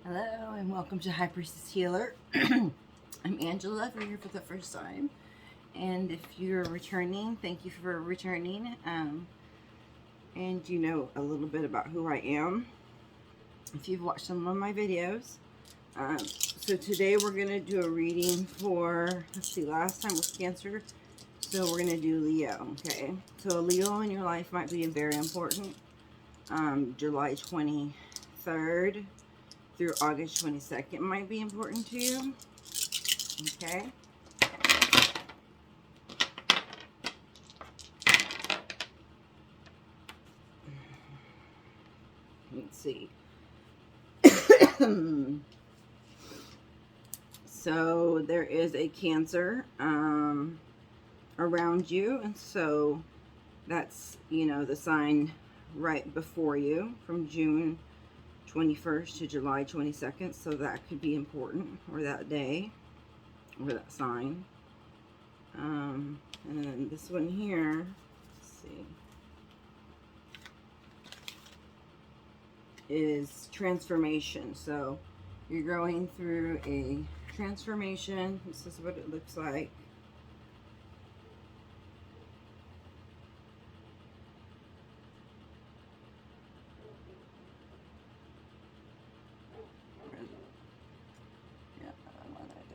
Hello and welcome to High Priestess Healer. I'm Angela if you're here for the first time. And if you're returning, thank you for returning. And you know a little bit about who I am if you've watched some of my videos. So today we're going to do a reading for, let's see, last time was Cancer. So we're going to do Leo, okay? So a Leo in your life might be very important. July 23rd through August 22nd might be important to you. Okay. Let's see. So there is a Cancer around you, and so that's, you know, the sign right before you from June 21st to July 22nd, so that could be important, or that day, or that sign. And then this one here, let's see, is transformation. So you're going through a transformation. This is what it looks like. Yeah, that one right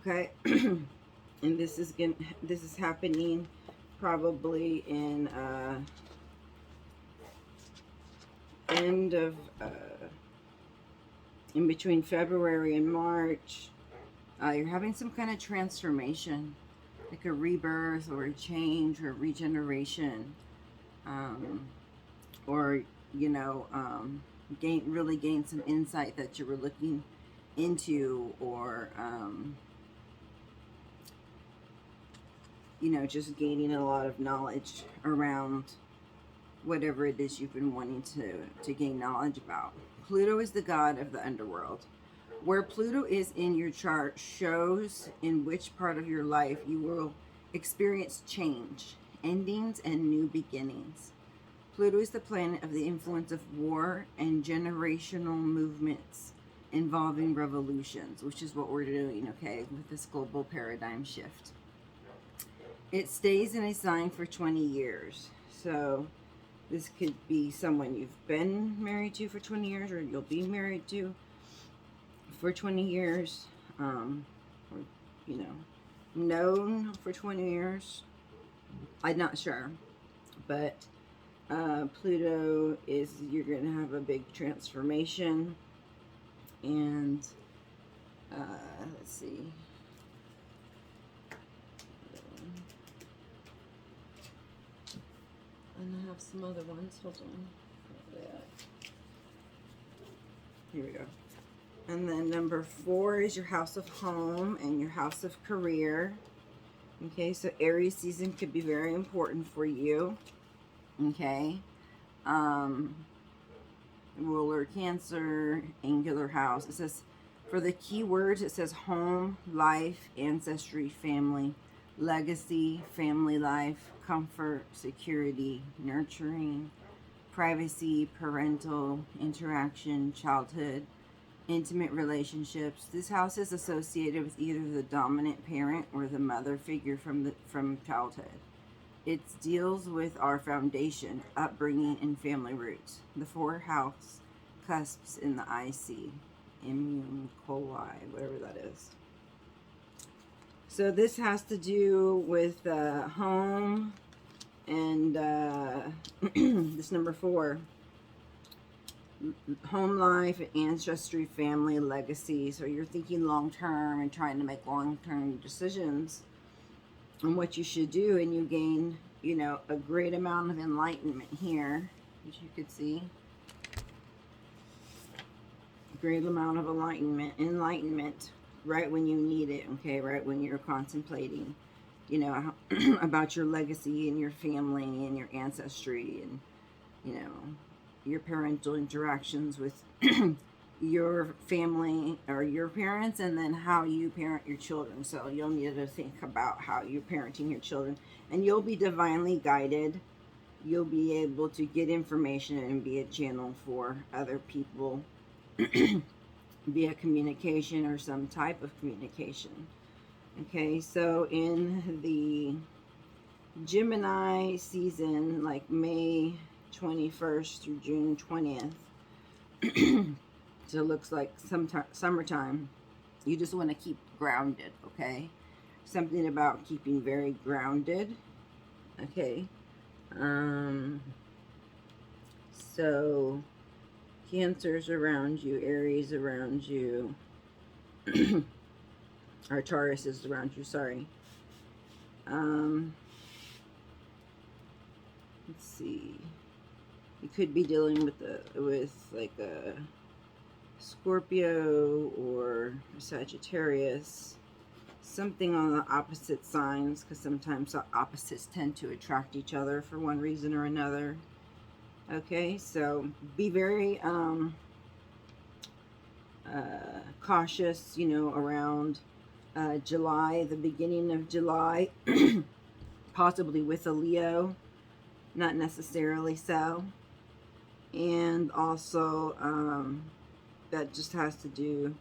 there. Okay. And this is happening probably in end of in between February and March. You're having some kind of transformation, like a rebirth or a change or regeneration, or you know, really gain some insight that you were looking into, or you know, just gaining a lot of knowledge around whatever it is you've been wanting to gain knowledge about. Pluto is the god of the underworld. Where Pluto is in your chart shows in which part of your life you will experience change, endings, and new beginnings. Pluto is the planet of the influence of war and generational movements involving revolutions, which is what we're doing, okay, with this global paradigm shift. It stays in a sign for 20 years. So this could be someone you've been married to for 20 years, or you'll be married to for 20 years, or, you know, known for 20 years. I'm not sure, but Pluto is, you're going to have a big transformation, and let's see. And I have some other ones. Hold on. Here we go. And then number 4 is your house of home and your house of career. Okay, so Aries season could be very important for you. Okay. Ruler Cancer, angular house. It says, for the key words, it says home, life, ancestry, family, legacy, family life, comfort, security, nurturing, privacy, parental interaction, childhood, intimate relationships. This house is associated with either the dominant parent or the mother figure from childhood. It deals with our foundation, upbringing, and family roots. The 4 house cusps in the IC, immune coli, whatever that is. So this has to do with home and this number 4. Home life, ancestry, family, legacy. So you're thinking long-term and trying to make long-term decisions on what you should do, and you gain, you know, a great amount of enlightenment here, as you could see. Great amount of enlightenment right when you need it, okay, right when you're contemplating, you know, about your legacy and your family and your ancestry, and, you know, your parental interactions with your family or your parents, and then how you parent your children. So you'll need to think about how you're parenting your children, and you'll be divinely guided you'll be able to get information and be a channel for other people via communication or some type of communication. Okay, so in the Gemini season, like May 21st through June 20th, so it looks like summertime, you just want to keep grounded, okay? Something about keeping very grounded, okay? So Cancers around you, Aries around you, or Taurus is around you, sorry. Let's see. You could be dealing with like a Scorpio or a Sagittarius, something on the opposite signs, because sometimes the opposites tend to attract each other for one reason or another. Okay, so be very cautious, you know, around July, the beginning of July, possibly with a Leo, not necessarily so. And also, that just has to do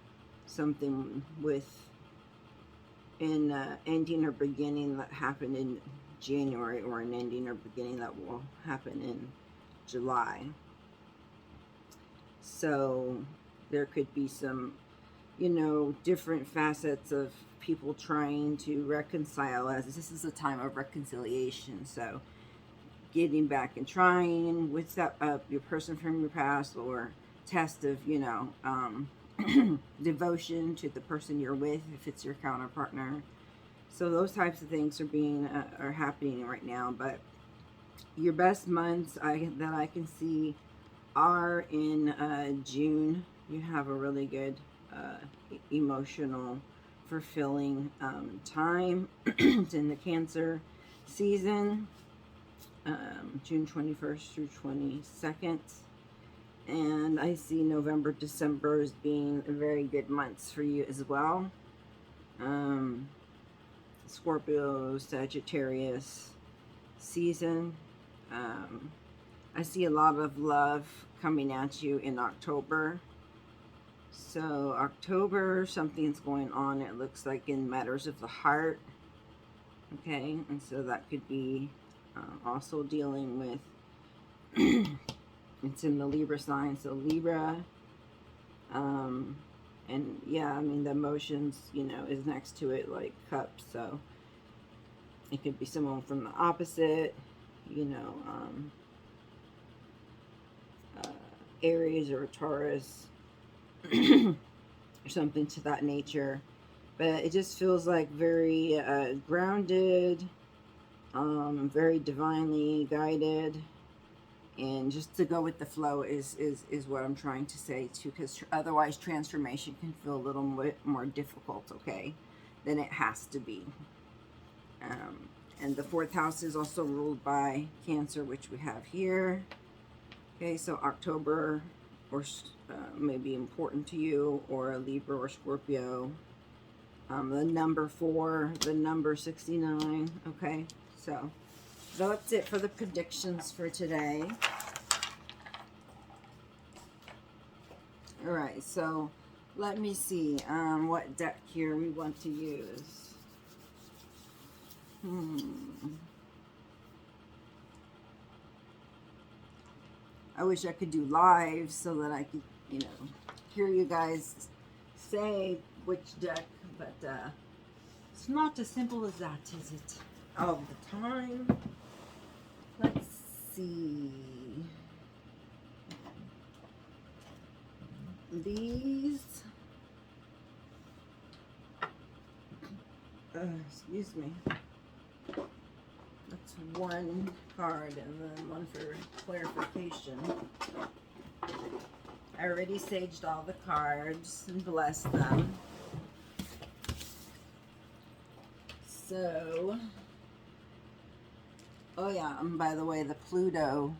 something with an ending or beginning that happened in January, or an ending or beginning that will happen in July. So there could be some, you know, different facets of people trying to reconcile, as this is a time of reconciliation. So getting back and trying with that your person from your past, or test of, you know, devotion to the person you're with, if it's your counterpartner. So those types of things are happening right now. But your best months that I can see are in June. You have a really good emotional, fulfilling time. It's in the Cancer season, June 21st through 22nd. And I see November, December as being very good months for you as well. Scorpio, Sagittarius season. I see a lot of love coming at you in October. So October, something's going on, it looks like, in matters of the heart. Okay, and so that could be also dealing with, it's in the Libra sign, so Libra. And yeah, I mean, the emotions, you know, is next to it, like cups. So it could be someone from the opposite, you know, Aries or Taurus, or something to that nature. But it just feels like very grounded, very divinely guided, and just to go with the flow is what I'm trying to say too, because otherwise transformation can feel a little more difficult, okay, than it has to be. And the 4th house is also ruled by Cancer, which we have here. Okay, so October or may be important to you, or a Libra or Scorpio. The number 4, the number 69. Okay, so that's it for the predictions for today. All right, so let me see what deck here we want to use. I wish I could do live so that I could, you know, hear you guys say which deck, but it's not as simple as that, is it? All the time. Let's see. These. Excuse me. That's one card, and then one for clarification. I already saged all the cards and blessed them. So, oh yeah, and by the way, the Pluto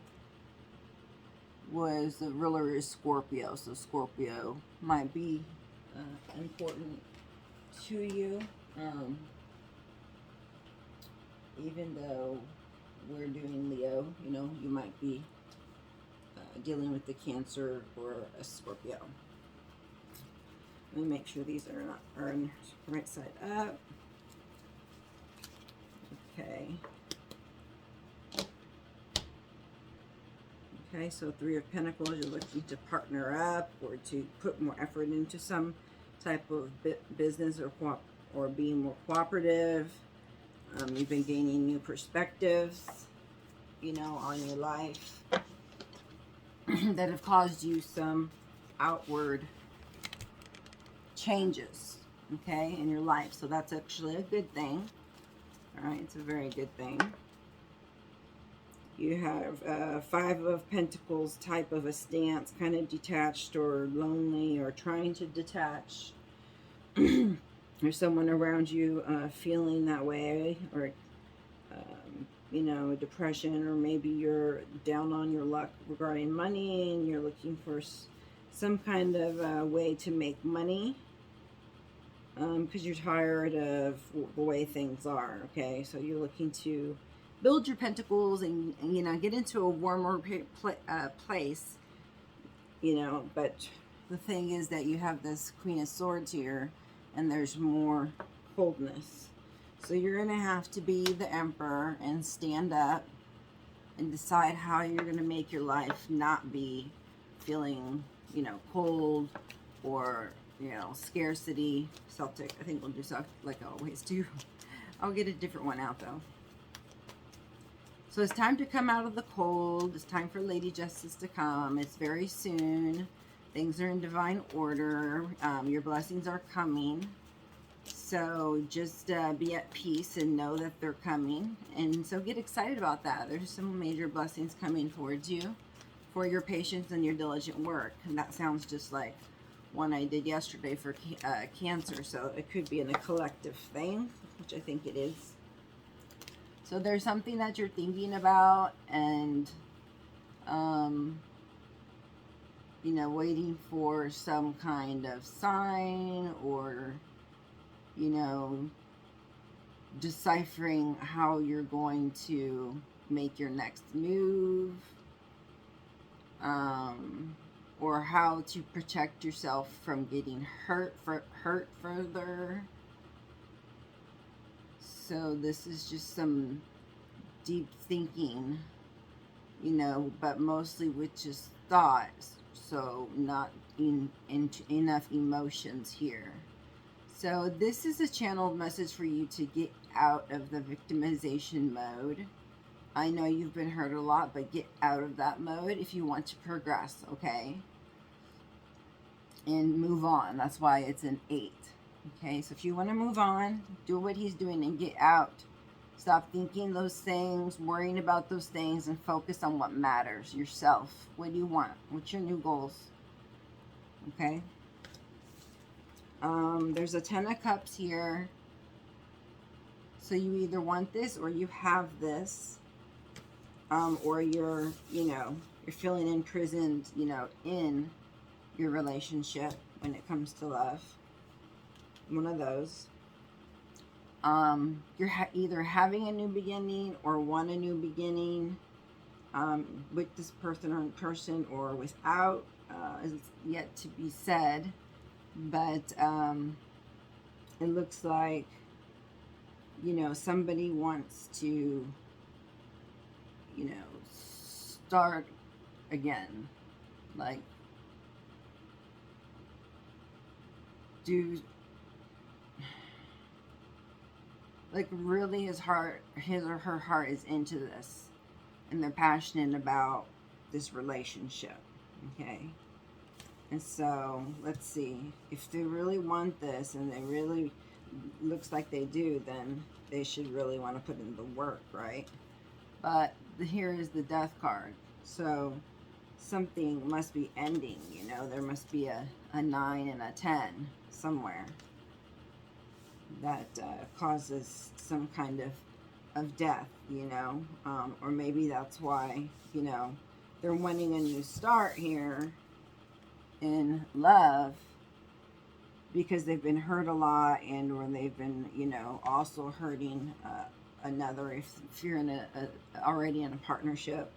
was, the ruler is Scorpio, so Scorpio might be important to you, even though we're doing Leo, you know, you might be dealing with the Cancer or a Scorpio. Let me make sure these are on the right side up. Okay. Okay, so Three of Pentacles, you're looking to partner up or to put more effort into some type of business or being more cooperative. You've been gaining new perspectives, you know, on your life that have caused you some outward changes, okay, in your life. So that's actually a good thing. All right, it's a very good thing. You have Five of Pentacles type of a stance, kind of detached or lonely or trying to detach. There's someone around you feeling that way, or you know, depression, or maybe you're down on your luck regarding money and you're looking for some kind of way to make money because you're tired of the way things are. Okay, so you're looking to build your pentacles and you know, get into a warmer place, you know. But the thing is that you have this Queen of Swords here and there's more coldness. So you're going to have to be the Emperor and stand up and decide how you're going to make your life not be feeling, you know, cold or, you know, scarcity. Celtic. I think we'll do Celtic like I always do. I'll get a different one out though. So it's time to come out of the cold. It's time for Lady Justice to come. It's very soon. Things are in divine order. Your blessings are coming. So just be at peace and know that they're coming. And so get excited about that. There's some major blessings coming towards you for your patience and your diligent work. And that sounds just like one I did yesterday for Cancer. So it could be in a collective thing, which I think it is. So there's something that you're thinking about and, you know, waiting for some kind of sign or, you know, deciphering how you're going to make your next move, or how to protect yourself from getting hurt further. So this is just some deep thinking, you know, but mostly with just thoughts. So not enough emotions here. So this is a channeled message for you to get out of the victimization mode. I know you've been hurt a lot, but get out of that mode if you want to progress, okay? And move on. That's why it's an 8. Okay, so if you want to move on, do what he's doing and get out. Stop thinking those things, worrying about those things, and focus on what matters, yourself. What do you want? What's your new goals? Okay. There's a 10 of Cups here. So you either want this or you have this. Or you're, you know, you're feeling imprisoned, you know, in your relationship when it comes to love. One of those. You're either having a new beginning or want a new beginning with this person or without. Is yet to be said. But it looks like, you know, somebody wants to, you know, start again. Like, like really his or her heart is into this. And they're passionate about this relationship. Okay. And so, let's see. If they really want this and they really looks like they do, then they should really want to put in the work, right? But here is the Death card. So, something must be ending, you know. There must be a 9 and a 10 somewhere that causes some kind of death, you know. Or maybe that's why, you know, they're wanting a new start here in love because they've been hurt a lot, and or they've been, you know, also hurting another, if you're in already in a partnership,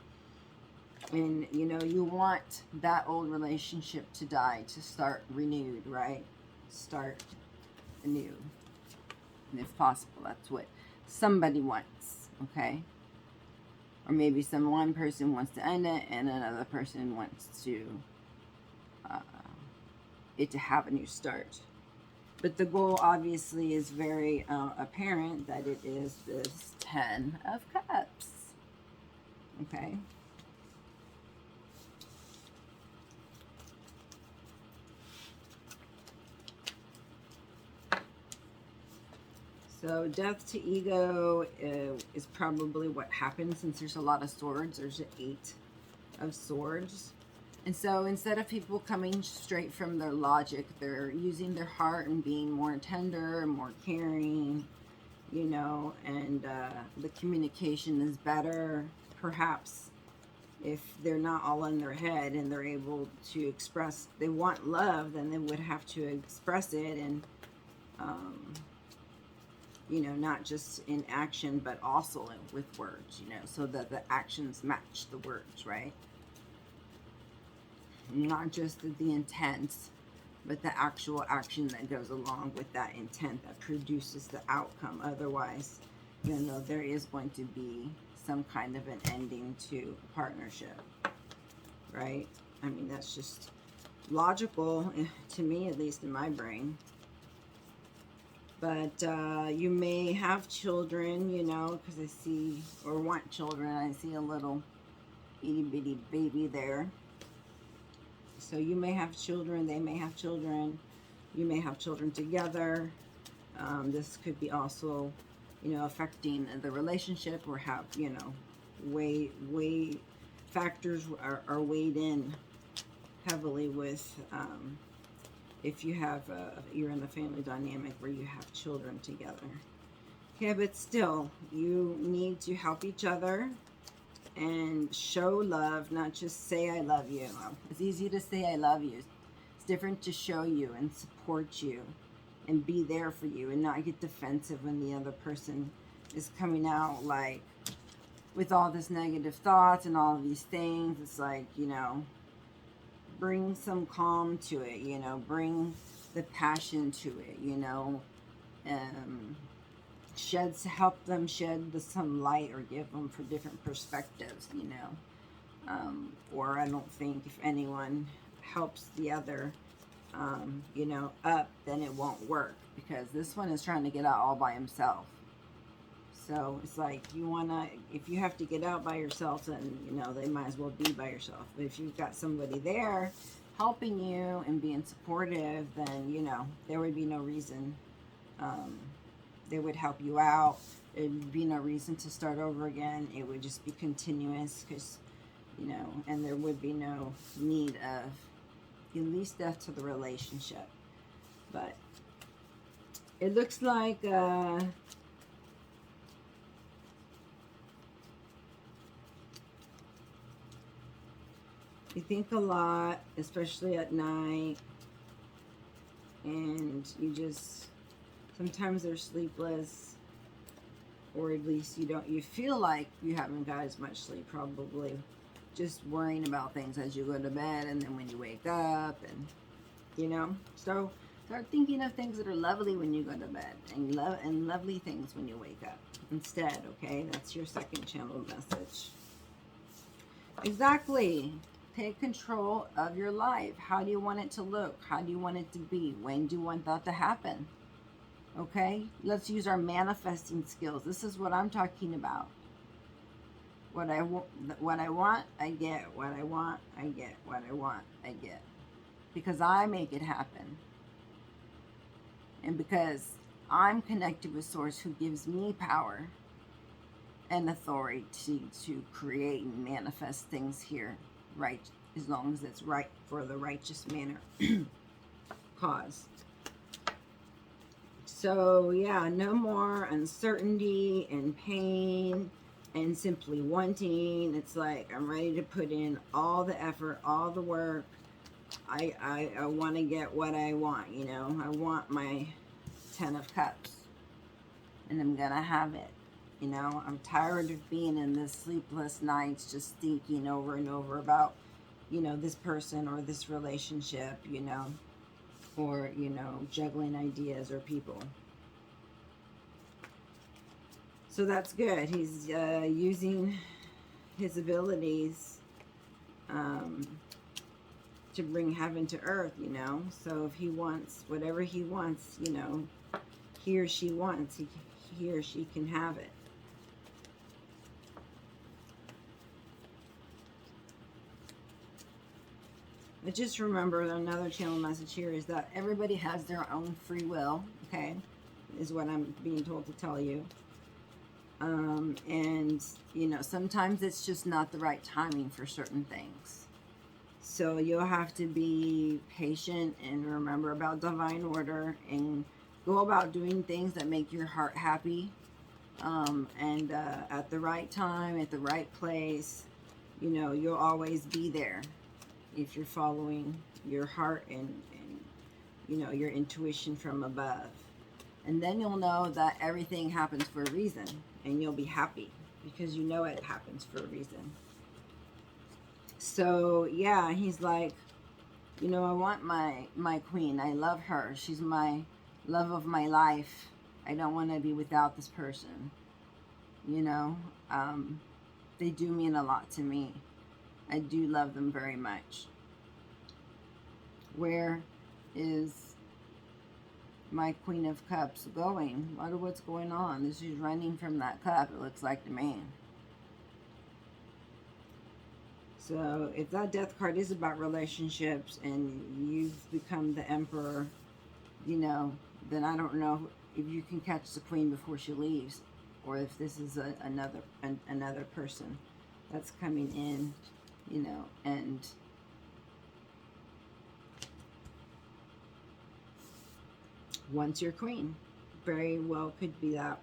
and you know you want that old relationship to die, to start renewed, right? Start anew. And if possible, that's what somebody wants, okay? Or maybe one person wants to end it and another person wants to it to have a new start. But the goal obviously is very apparent, that it is this 10 of Cups, okay? So death to ego is probably what happens, since there's a lot of swords. There's an 8 of Swords. And so instead of people coming straight from their logic, they're using their heart and being more tender and more caring, you know, and the communication is better. Perhaps if they're not all in their head and they're able to express, they want love, then they would have to express it, and you know, not just in action, but also with words, you know, so that the actions match the words, right? Not just the intent, but the actual action that goes along with that intent that produces the outcome. Otherwise, you know, there is going to be some kind of an ending to a partnership, right? I mean, that's just logical to me, at least in my brain. But you may have children, you know, because I see, or want children. I see a little itty bitty baby there. So you may have children, they may have children, you may have children together. This could be also, you know, affecting the relationship, or have, you know, factors are weighed in heavily with, if you have, you're in a family dynamic where you have children together. Okay, but still, you need to help each other and show love, not just say I love you. It's easy to say I love you. It's different to show you and support you and be there for you, and not get defensive when the other person is coming out like with all this negative thoughts and all of these things. It's like, you know, bring some calm to it, you know, bring the passion to it, you know, help them shed some light, or give them for different perspectives, you know. Or I don't think if anyone helps the other, you know, up, then it won't work, because this one is trying to get out all by himself. So it's like, if you have to get out by yourself, then, you know, they might as well be by yourself. But if you've got somebody there helping you and being supportive, then, you know, there would be no reason. They would help you out. There'd be no reason to start over again. It would just be continuous, because, you know, and there would be no need of at least death to the relationship. But it looks like you think a lot, especially at night, and sometimes they're sleepless, or at least you feel like you haven't got as much sleep, probably just worrying about things as you go to bed, and then when you wake up, and, you know, so start thinking of things that are lovely when you go to bed, and lovely things when you wake up instead, okay? That's your second channel message. Exactly. Take control of your life. How do you want it to look? How do you want it to be? When do you want that to happen? Okay? Let's use our manifesting skills. This is what I'm talking about. What I want, I get. What I want, I get. What I want, I get. Because I make it happen. And because I'm connected with Source, who gives me power and authority to create and manifest things here, right, as long as it's right for the righteous manner cause. So yeah, no more uncertainty and pain and simply wanting. It's like, I'm ready to put in all the effort, all the work. I want to get what I want, you know. I want my 10 of Cups, and I'm gonna have it, You know, I'm tired of being in this sleepless nights just thinking over and over about, you know, this person or this relationship, you know, or, you know, juggling ideas or people. So that's good. He's using his abilities to bring heaven to earth, you know. So if he wants whatever he wants, you know, he or she wants, he or she can have it. But just remember, another channel message here is that everybody has their own free will, okay, is what I'm being told to tell you. And, you know, sometimes it's just not the right timing for certain things. So you'll have to be patient and remember about divine order and go about doing things that make your heart happy. And at the right time, at the right place, you know, you'll always be there if you're following your heart and you know, your intuition from above. And then you'll know that everything happens for a reason, and you'll be happy because you know it happens for a reason. So yeah, he's like, you know, I want my queen. I love her. She's my love of my life. I don't want to be without this person. You know, they do mean a lot to me. I do love them very much. Where is my Queen of Cups going? I wonder what's going on. She's running from that cup, it looks like to me. So if that death card is about relationships and you've become the emperor, you know, then I don't know if you can catch the queen before she leaves, or if this is another person that's coming in, you know, and wants your queen. Very well could be that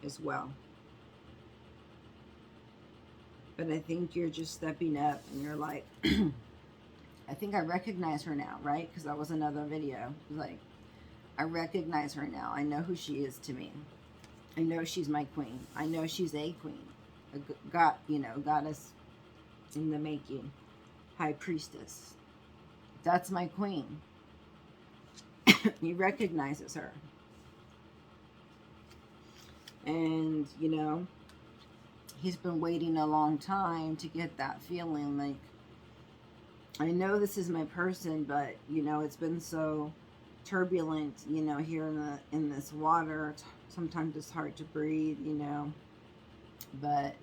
as well. But I think you're just stepping up and you're like, I think I recognize her now, right? Because that was another video. Like, I recognize her now. I know who she is to me. I know she's my queen. I know she's a queen. A god, you know, goddess in the making. High priestess. That's my queen. He recognizes her. And, you know, he's been waiting a long time to get that feeling like, I know this is my person, but, you know, it's been so turbulent, you know, here in this water. Sometimes it's hard to breathe, you know. But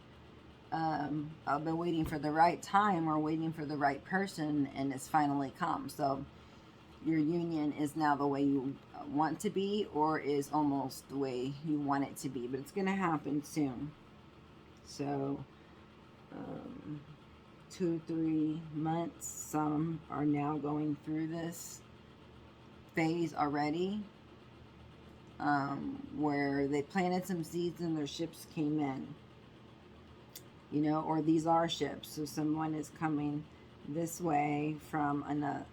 I've been waiting for the right time or waiting for the right person, and it's finally come. So your union is now the way you want to be, or is almost the way you want it to be, but it's going to happen soon. So 2-3 months, some are now going through this phase already, where they planted some seeds and their ships came in, you know, or these are ships, so someone is coming this way from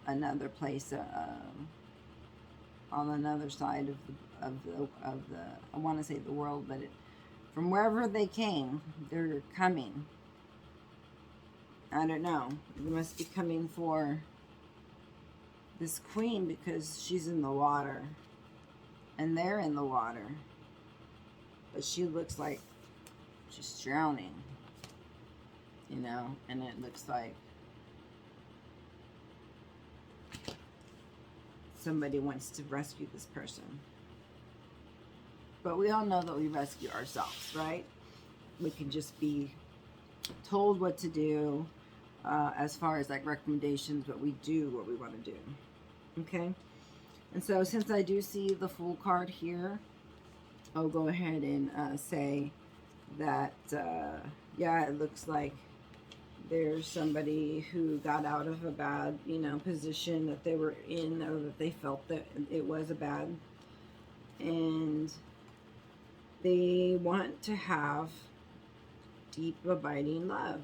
another place, on another side of the I want to say the world, but from wherever they came, they're coming. I don't know. They must be coming for this queen because she's in the water, and they're in the water, but she looks like she's drowning, you know, and it looks like somebody wants to rescue this person. But we all know that we rescue ourselves, right? We can just be told what to do as far as like recommendations, but we do what we want to do. Okay? And so since I do see the Fool card here, I'll go ahead and say that, yeah, it looks like there's somebody who got out of a bad, you know, position that they were in, or that they felt that it was a bad. And they want to have deep, abiding love.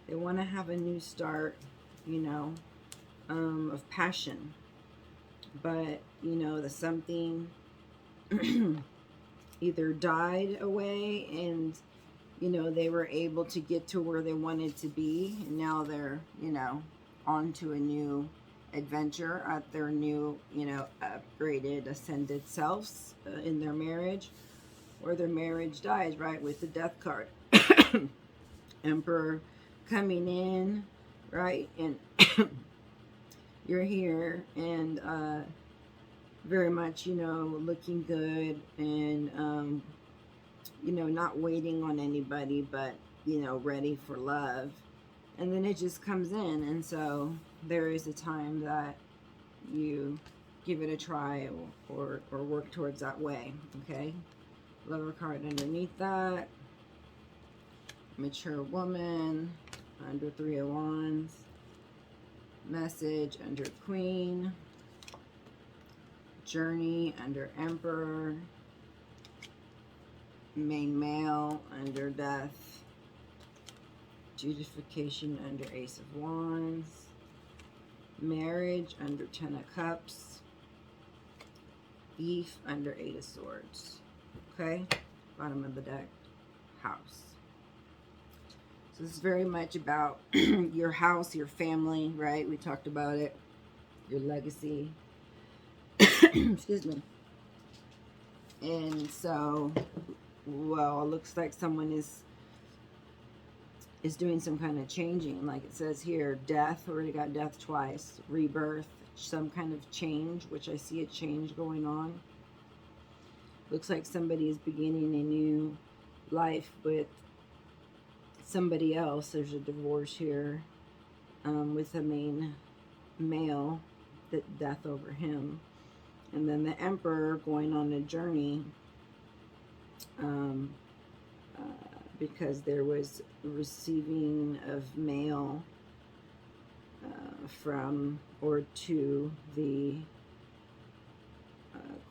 They want to have a new start, you know, of passion. But, you know, the something either died away and, you know, they were able to get to where they wanted to be, and now they're, you know, on to a new adventure at their new, you know, upgraded, ascended selves in their marriage, or their marriage dies, right, with the death card. Emperor coming in, right, and you're here, and very much, you know, looking good, and you know, not waiting on anybody, but, you know, ready for love. And then it just comes in, and so there is a time that you give it a try, or work towards that way. Okay, Lover card underneath that, mature woman under 3 of Wands, message under Queen, journey under Emperor, main male under Death, justification under Ace of Wands, marriage under 10 of Cups, thief under 8 of Swords. Okay, bottom of the deck, house. So this is very much about your house, your family, right? We talked about it, your legacy. Excuse me. And so, well, it looks like someone is doing some kind of changing, like it says here, death. Already got death twice, rebirth, some kind of change, which I see a change going on. Looks like somebody is beginning a new life with somebody else. There's a divorce here with the main male, that death over him, and then the Emperor going on a journey because there was receiving of mail from or to the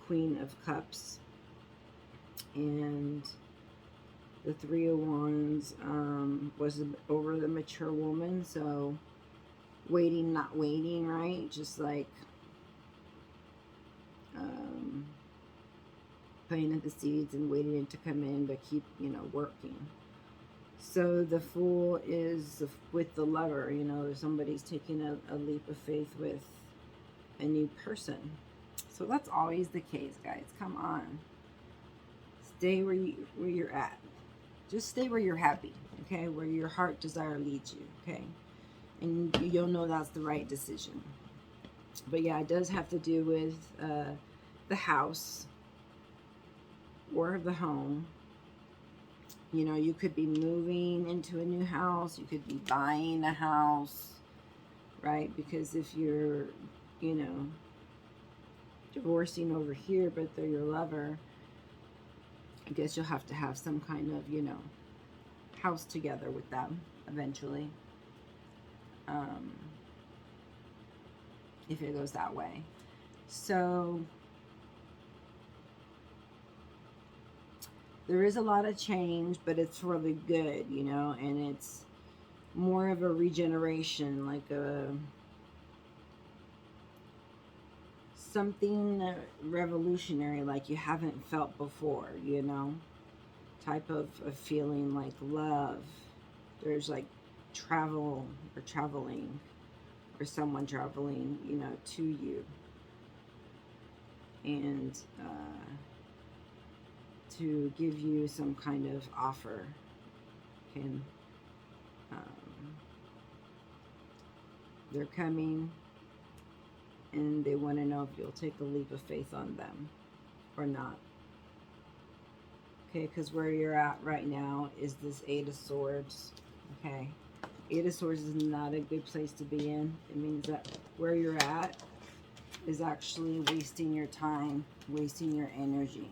Queen of Cups, and the 3 of Wands was over the mature woman. So waiting, not waiting, right? Just like planting the seeds and waiting it to come in, but keep, you know, working. So the Fool is with the Lover. You know, somebody's taking a leap of faith with a new person. So that's always the case, guys. Come on. Stay where you're at. Just stay where you're happy, okay? Where your heart desire leads you, okay? And you'll know that's the right decision. But yeah, it does have to do with the house or the home. You know, you could be moving into a new house. You could be buying a house, right? Because if you're, you know, divorcing over here, but they're your lover, I guess you'll have to have some kind of, you know, house together with them eventually. If it goes that way. So there is a lot of change, but it's for the good, you know, and it's more of a regeneration, like something revolutionary, like you haven't felt before, you know, type of feeling, like love. There's like travel or traveling, or someone traveling, you know, to you, and to give you some kind of offer. Can they're coming, and they want to know if you'll take a leap of faith on them or not. Okay, because where you're at right now is this 8 of Swords. Okay, 8 of Swords is not a good place to be in. It means that where you're at is actually wasting your time, wasting your energy.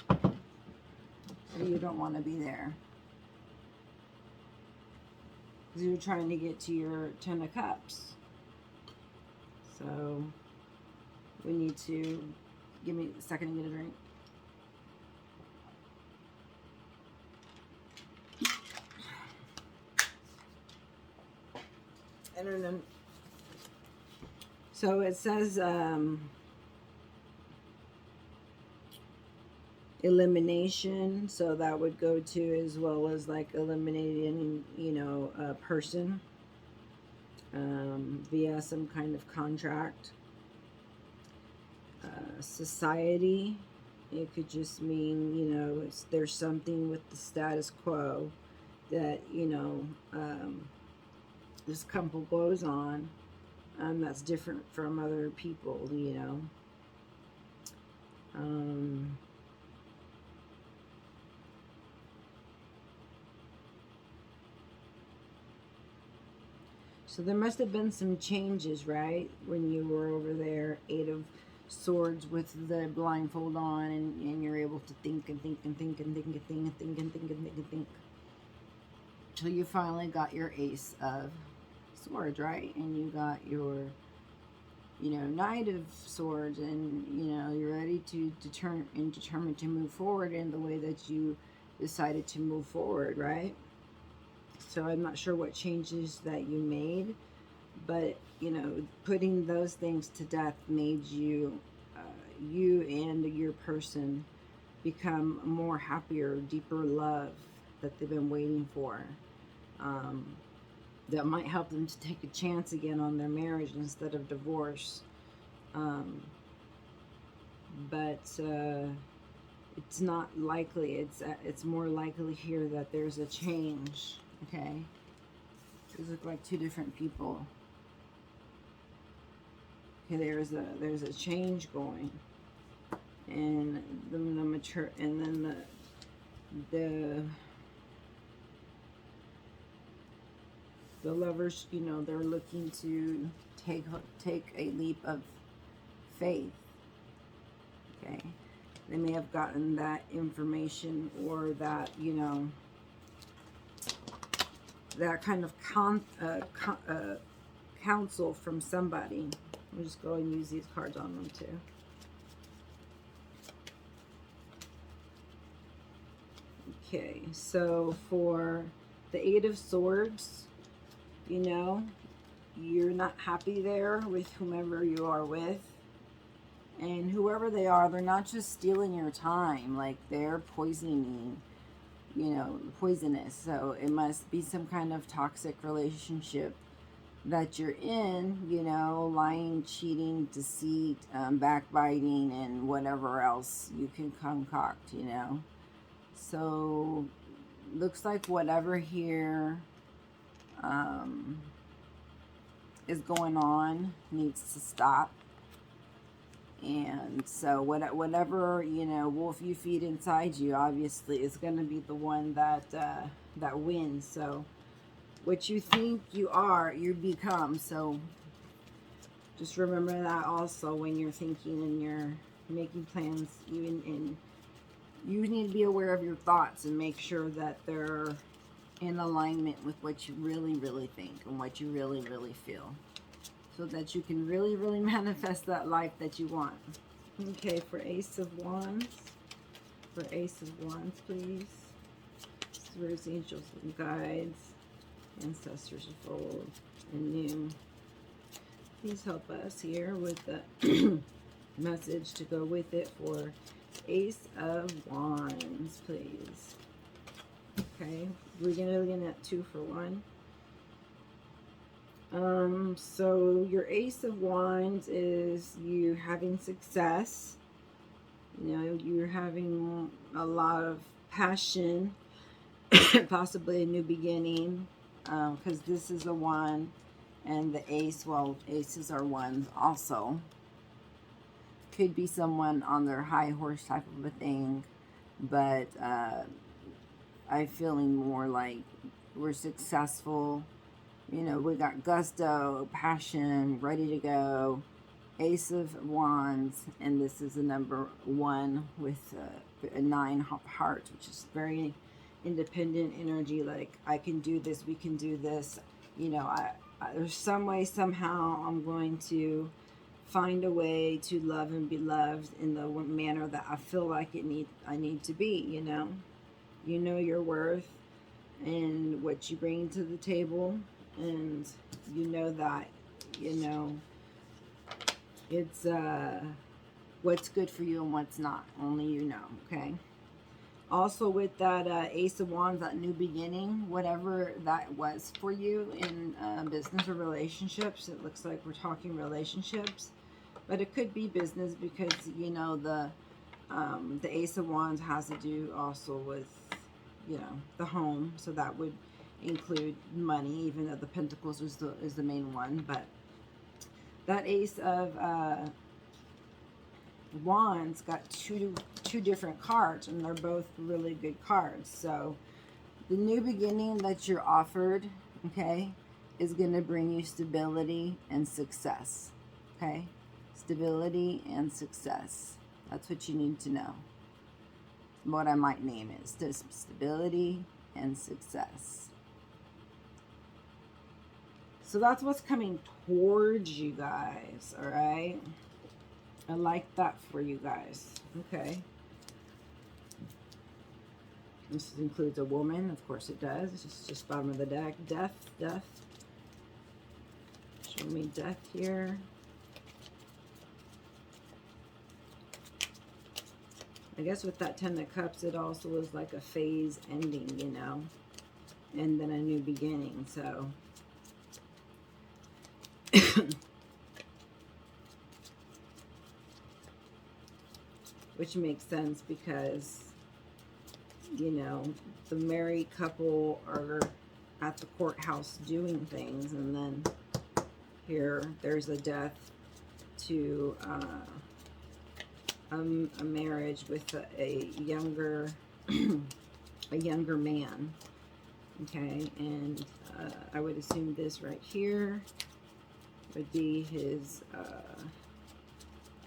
So you don't want to be there, because you're trying to get to your 10 of Cups. So we need to, give me a second to get a drink. I don't know. So it says Elimination, so that would go to as well as like eliminating, a person via some kind of contract. Society, it could just mean, there's something with the status quo that, this couple goes on that's different from other people. Um, so there must have been some changes, right? When you were over there, Eight of Swords with the blindfold on, and you're able to think and think and think and think and think and think and think and think and think. Till you finally got your Ace of Swords, right? And you got your, Knight of Swords, and, you're ready to determined to move forward in the way that you decided to move forward, right? So I'm not sure what changes that you made, but, putting those things to death made you, you and your person become more happier, deeper love that they've been waiting for. That might help them to take a chance again on their marriage instead of divorce. But it's not likely. It's more likely here that there's a change. Okay, these look like two different people. Okay, there's a change going, and the mature, and then the lovers, they're looking to take a leap of faith. Okay, they may have gotten that information or that, that kind of counsel from somebody. I'll just go and use these cards on them too. Okay, so for the Eight of Swords, you're not happy there with whomever you are with. And whoever they are, they're not just stealing your time, like they're poisoning, poisonous. So it must be some kind of toxic relationship that you're in, lying, cheating, deceit, backbiting, and whatever else you can concoct, So looks like whatever here is going on needs to stop. And so whatever, wolf you feed inside you, obviously, is going to be the one that wins. So what you think you are, you become. So just remember that also when you're thinking and you're making plans. You need to be aware of your thoughts and make sure that they're in alignment with what you really, really think and what you really, really feel, so that you can really, really manifest that life that you want. Okay, for Ace of Wands. For Ace of Wands, please. Spirits, angels, and guides. Ancestors of old and new. Please help us here with the message to go with it for Ace of Wands, please. Okay, we're going to look at 2 for 1. So your Ace of Wands is you having success. You're having a lot of passion, possibly a new beginning, because this is a 1, and the Ace, well, aces are 1s also. Could be someone on their high horse type of a thing, but I'm feeling more like we're successful. We got gusto, passion, ready to go. Ace of Wands, and this is the number 1 with a 9 of hearts, which is very independent energy. Like, I can do this, we can do this. There's some way, somehow, I'm going to find a way to love and be loved in the manner that I feel like I need to be. You know your worth and what you bring to the table. And you know that, it's what's good for you and what's not. Only you know, okay? Also with that Ace of Wands, that new beginning, whatever that was for you in business or relationships. It looks like we're talking relationships, but it could be business because, you know, the Ace of Wands has to do also with, you know, the home. So that would include money, even though the Pentacles is the main one. But that Ace of Wands got two different cards, and they're both really good cards. So the new beginning that you're offered, okay, is going to bring you stability and success. Okay, stability and success. That's what you need to know. What I might name is stability and success. So that's what's coming towards you guys, all right? I like that for you guys. Okay. This includes a woman. Of course it does. It's just bottom of the deck. Death. Show me death here. I guess with that 10 of Cups, it also was like a phase ending, you know, and then a new beginning. So which makes sense because, you know, the married couple are at the courthouse doing things, and then here there's a death to a marriage with a younger a younger man. Okay, and I would assume this right here would be his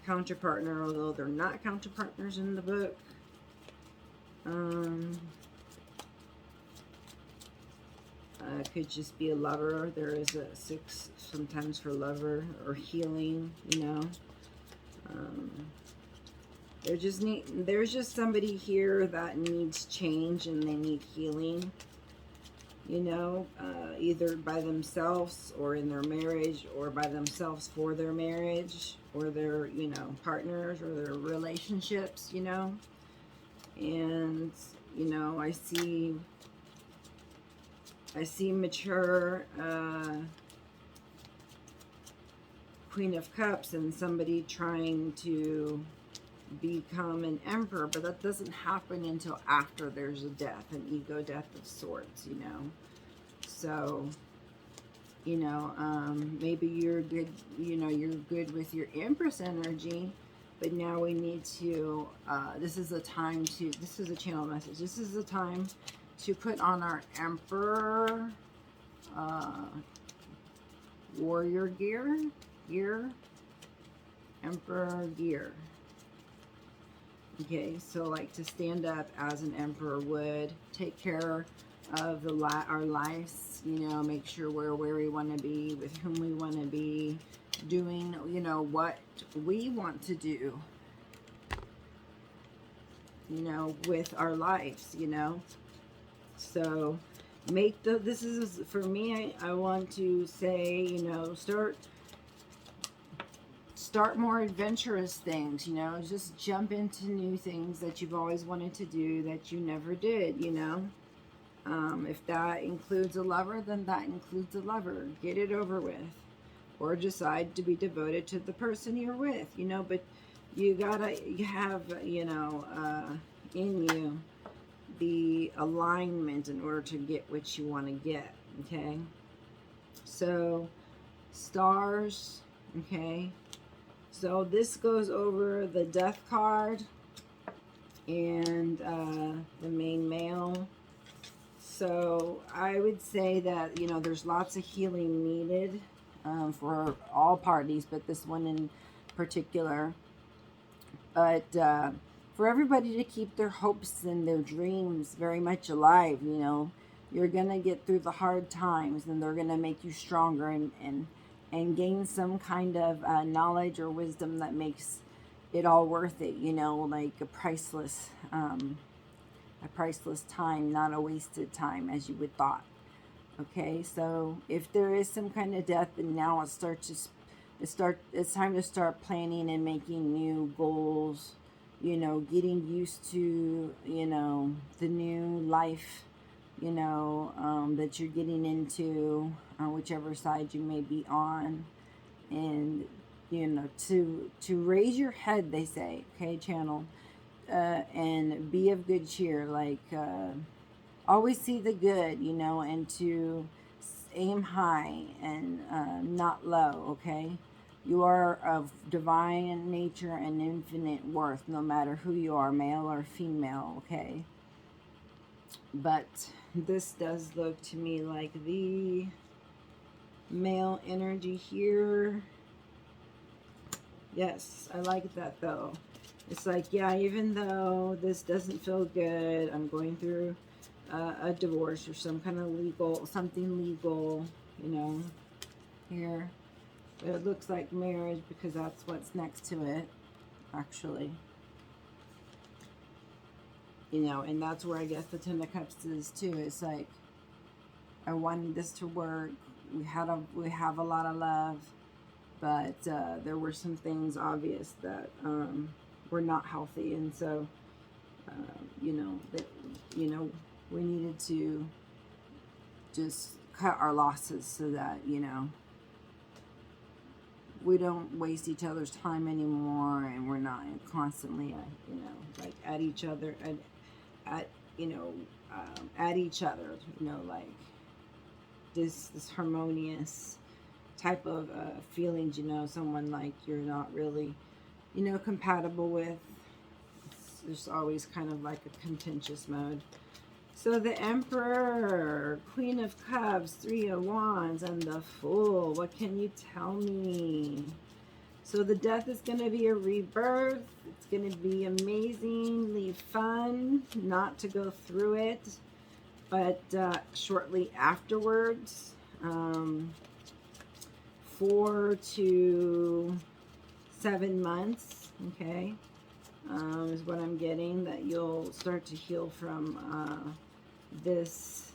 counterpartner, although they're not counterpartners in the book. Could just be a lover. There is a 6 sometimes for lover or healing, you know. There's just somebody here that needs change and they need healing, you know, either by themselves or in their marriage, or by themselves for their marriage, or their, you know, partners or their relationships, you know. And, you know, I see mature Queen of Cups and somebody trying to become an emperor, but that doesn't happen until after there's a death, an ego death of sorts, you know. So, you know, maybe you're good, you know, you're good with your Empress energy, but now we need to, this is a time to, this is a channel message, this is the time to put on our Emperor warrior gear, Emperor gear. Okay, so like to stand up as an emperor would, take care of our lives, you know, make sure we're where we want to be, with whom we want to be, doing, you know, what we want to do, you know, with our lives, you know. So make this is for me, I want to say, you know, start more adventurous things, you know, just jump into new things that you've always wanted to do that you never did, you know. If that includes a lover, then that includes a lover. Get it over with. Or decide to be devoted to the person you're with, you know, but you gotta have, you know, in you the alignment in order to get what you want to get, okay? So, stars, okay? So this goes over the death card and the main male. So I would say that, you know, there's lots of healing needed for all parties, but this one in particular. But for everybody to keep their hopes and their dreams very much alive, you know, you're going to get through the hard times, and they're going to make you stronger and gain some kind of knowledge or wisdom that makes it all worth it, you know, like a priceless time, not a wasted time as you would thought. Okay, so if there is some kind of death, then now it's time to start planning and making new goals, you know, getting used to, you know, the new life, you know, that you're getting into, whichever side you may be on. And, you know, to raise your head, they say, okay, channel, and be of good cheer, like, always see the good, you know, and to aim high and not low, okay? You are of divine nature and infinite worth, no matter who you are, male or female, okay? But this does look to me like the male energy here. Yes, I like that though. It's like, yeah, even though this doesn't feel good, I'm going through a divorce or some kind of legal, something legal, you know, here. But it looks like marriage because that's what's next to it, actually. You know, and that's where I guess the Ten of Cups is too. It's like, I wanted this to work. We have a lot of love, but there were some things obvious that were not healthy, and so you know that we needed to just cut our losses so that, you know, we don't waste each other's time anymore, and we're not constantly you know, like at each other, at you know, at each other, you know, like this harmonious type of feelings, you know, someone like you're not really, you know, compatible with. There's always kind of like a contentious mode. So the Emperor, Queen of Cups, Three of Wands, and the Fool. What can you tell me? So the death is going to be a rebirth. It's going to be amazingly fun not to go through it, but shortly afterwards, 4 to 7 months, okay, is what I'm getting, that you'll start to heal from this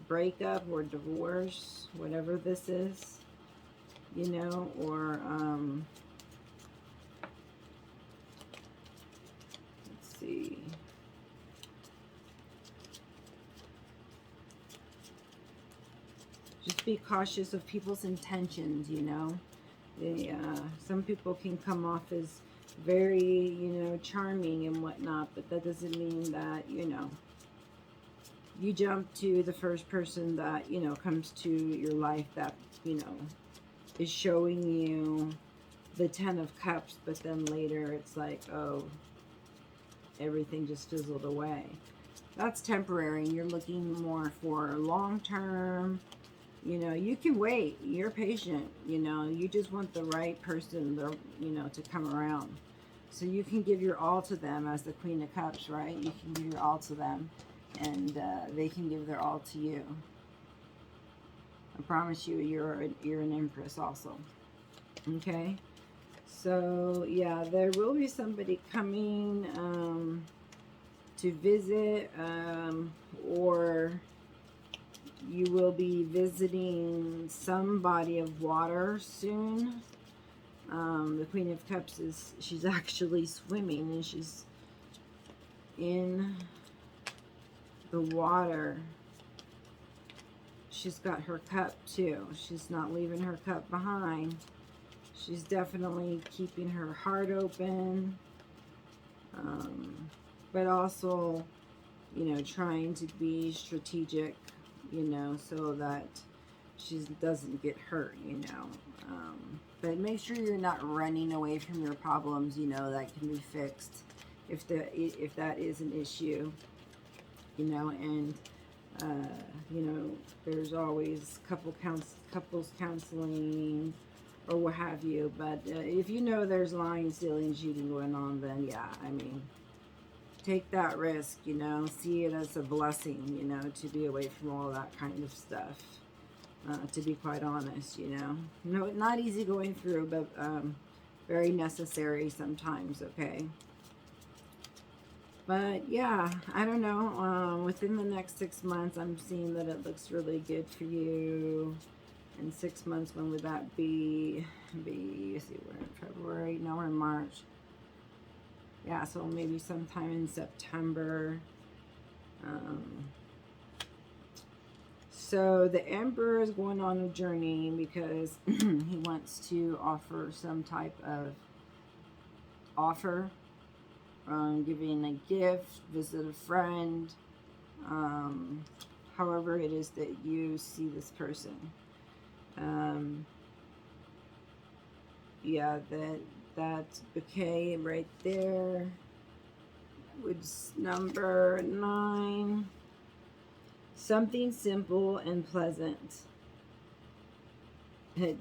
breakup or divorce, whatever this is, you know, or let's see. Just be cautious of people's intentions, you know. They, some people can come off as very, you know, charming and whatnot, but that doesn't mean that, you know, you jump to the first person that, you know, comes to your life that, you know, is showing you the Ten of Cups, but then later it's like, oh, everything just fizzled away. That's temporary, and you're looking more for long-term. You know, you can wait. You're patient. You know, you just want the right person, you know, to come around. So you can give your all to them as the Queen of Cups, right? You can give your all to them, and they can give their all to you. I promise you, you're an Empress also. Okay? So, yeah, there will be somebody coming to visit, or you will be visiting some body of water soon. The Queen of Cups she's actually swimming, and she's in the water. She's got her cup too. She's not leaving her cup behind. She's definitely keeping her heart open, but also, you know, trying to be strategic, you know, so that she doesn't get hurt, you know. But make sure you're not running away from your problems, you know, that can be fixed if that is an issue, you know. And you know, there's always couples counseling or what have you. But if you know there's lying, stealing, cheating going on, then yeah, I mean, take that risk, you know. See it as a blessing, you know, to be away from all that kind of stuff. To be quite honest, you know. No, not easy going through, but very necessary sometimes, okay? But yeah, I don't know. Within the next 6 months, I'm seeing that it looks really good for you. In 6 months, when would that be? See, we're in February. No, we're in March. Yeah, so maybe sometime in September. Um, so the Emperor is going on a journey because he wants to offer some type of offer, giving a gift, visit a friend, however it is that you see this person. Yeah, that bouquet right there was number 9. Something simple and pleasant.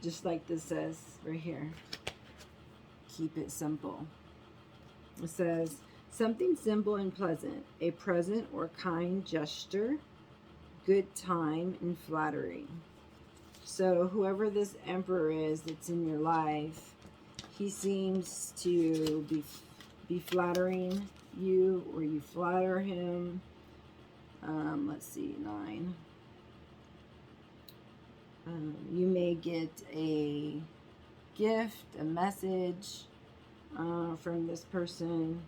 Just like this says right here. Keep it simple. It says, something simple and pleasant. A present or kind gesture. Good time and flattery. So whoever this Emperor is that's in your life, he seems to be flattering you, or you flatter him. Let's see, 9. You may get a gift, a message from this person.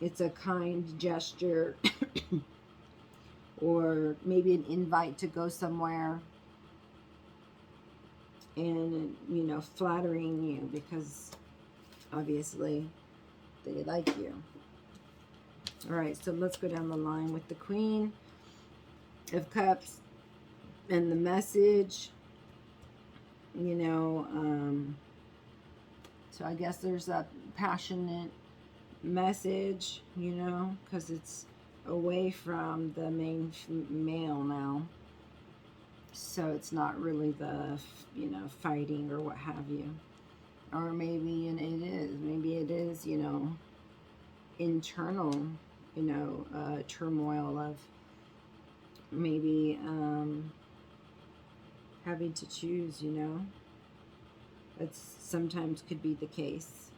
It's a kind gesture or maybe an invite to go somewhere, and flattering you because obviously they like you. All right, so let's go down the line with the Queen of Cups and the message. So I guess there's a passionate message, because it's away from the main male now. So it's not really the, fighting or what have you. Or maybe it is, internal, turmoil of maybe having to choose, That's sometimes could be the case.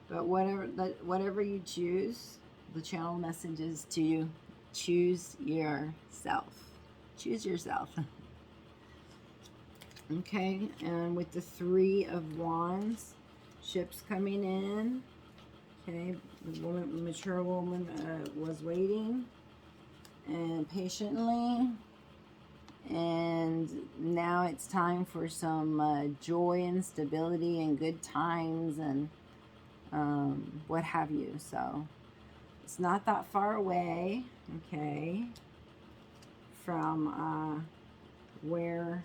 But whatever you choose, the channel message is to choose yourself. Choose yourself. Okay, and with the 3 of Wands, ships coming in. Okay, the mature woman was waiting and patiently. And now it's time for some joy and stability and good times and what have you. So it's not that far away, okay, from where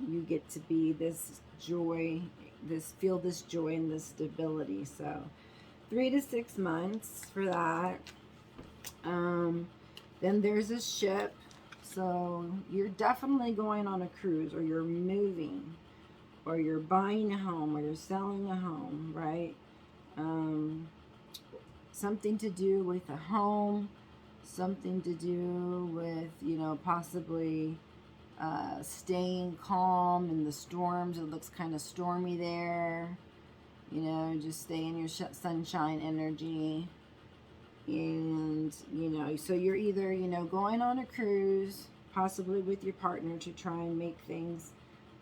you get to be this joy, feel this joy and this stability. So 3 to 6 months for that. Then there's a ship. So you're definitely going on a cruise, or you're moving, or you're buying a home, or you're selling a home, right? Something to do with a home, something to do with, possibly staying calm in the storms. It looks kind of stormy there. Just stay in your sunshine energy. And, so you're either, going on a cruise, possibly with your partner, to try and make things,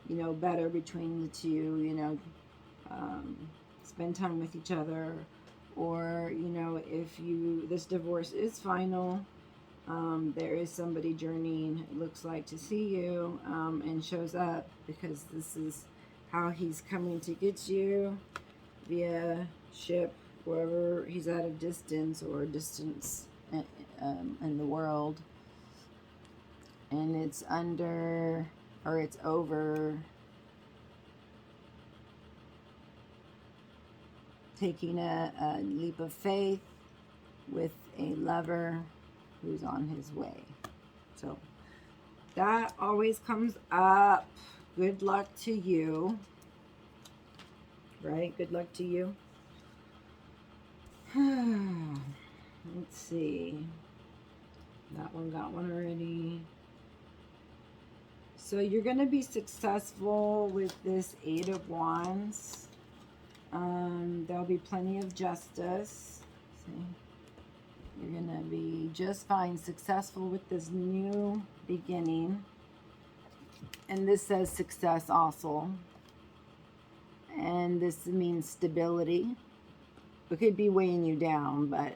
better between the two, spend time with each other. Or, if this divorce is final, there is somebody journeying, it looks like, to see you, and shows up, because this is how he's coming to get you, via ship, wherever he's at a distance, or distance in the world. And it's under, or it's over, taking a leap of faith with a lover who's on his way. So that always comes up. Good luck to you. Right? Good luck to you. Let's see. That one got one already. So you're going to be successful with this 8 of Wands. There'll be plenty of justice. See? You're going to be just fine, successful with this new beginning. And this says success also. And this means stability. It could be weighing you down, but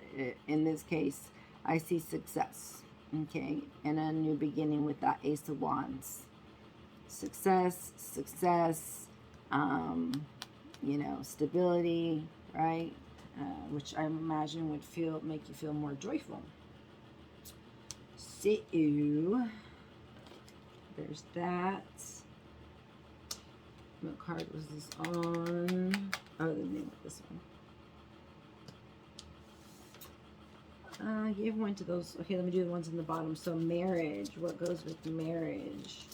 in this case, I see success. Okay, and a new beginning with that Ace of Wands. Success, you know, stability, right? Which I imagine would make you feel more joyful. So, there's that. What card was this on? Oh, the name of this one. Give one to those. Okay, let me do the ones in the bottom. So marriage. What goes with marriage?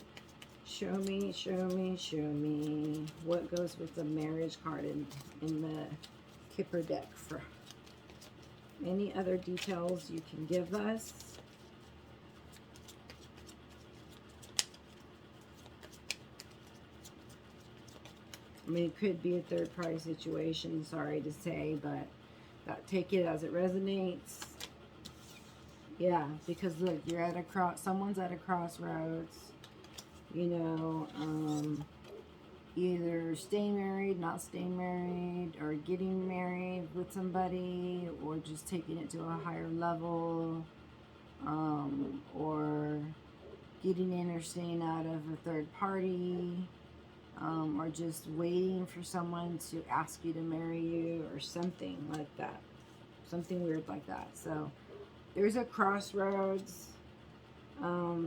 Show me, show me, show me. What goes with the marriage card in the Kipper deck? For any other details you can give us? I mean, it could be a third-party situation, sorry to say, but take it as it resonates. Yeah, because look, you're at someone's at a crossroads, you know, either staying married, not staying married, or getting married with somebody, or just taking it to a higher level, or getting in or staying out of a third party. Or just waiting for someone to ask you to marry you or something like that. Something weird like that. So there's a crossroads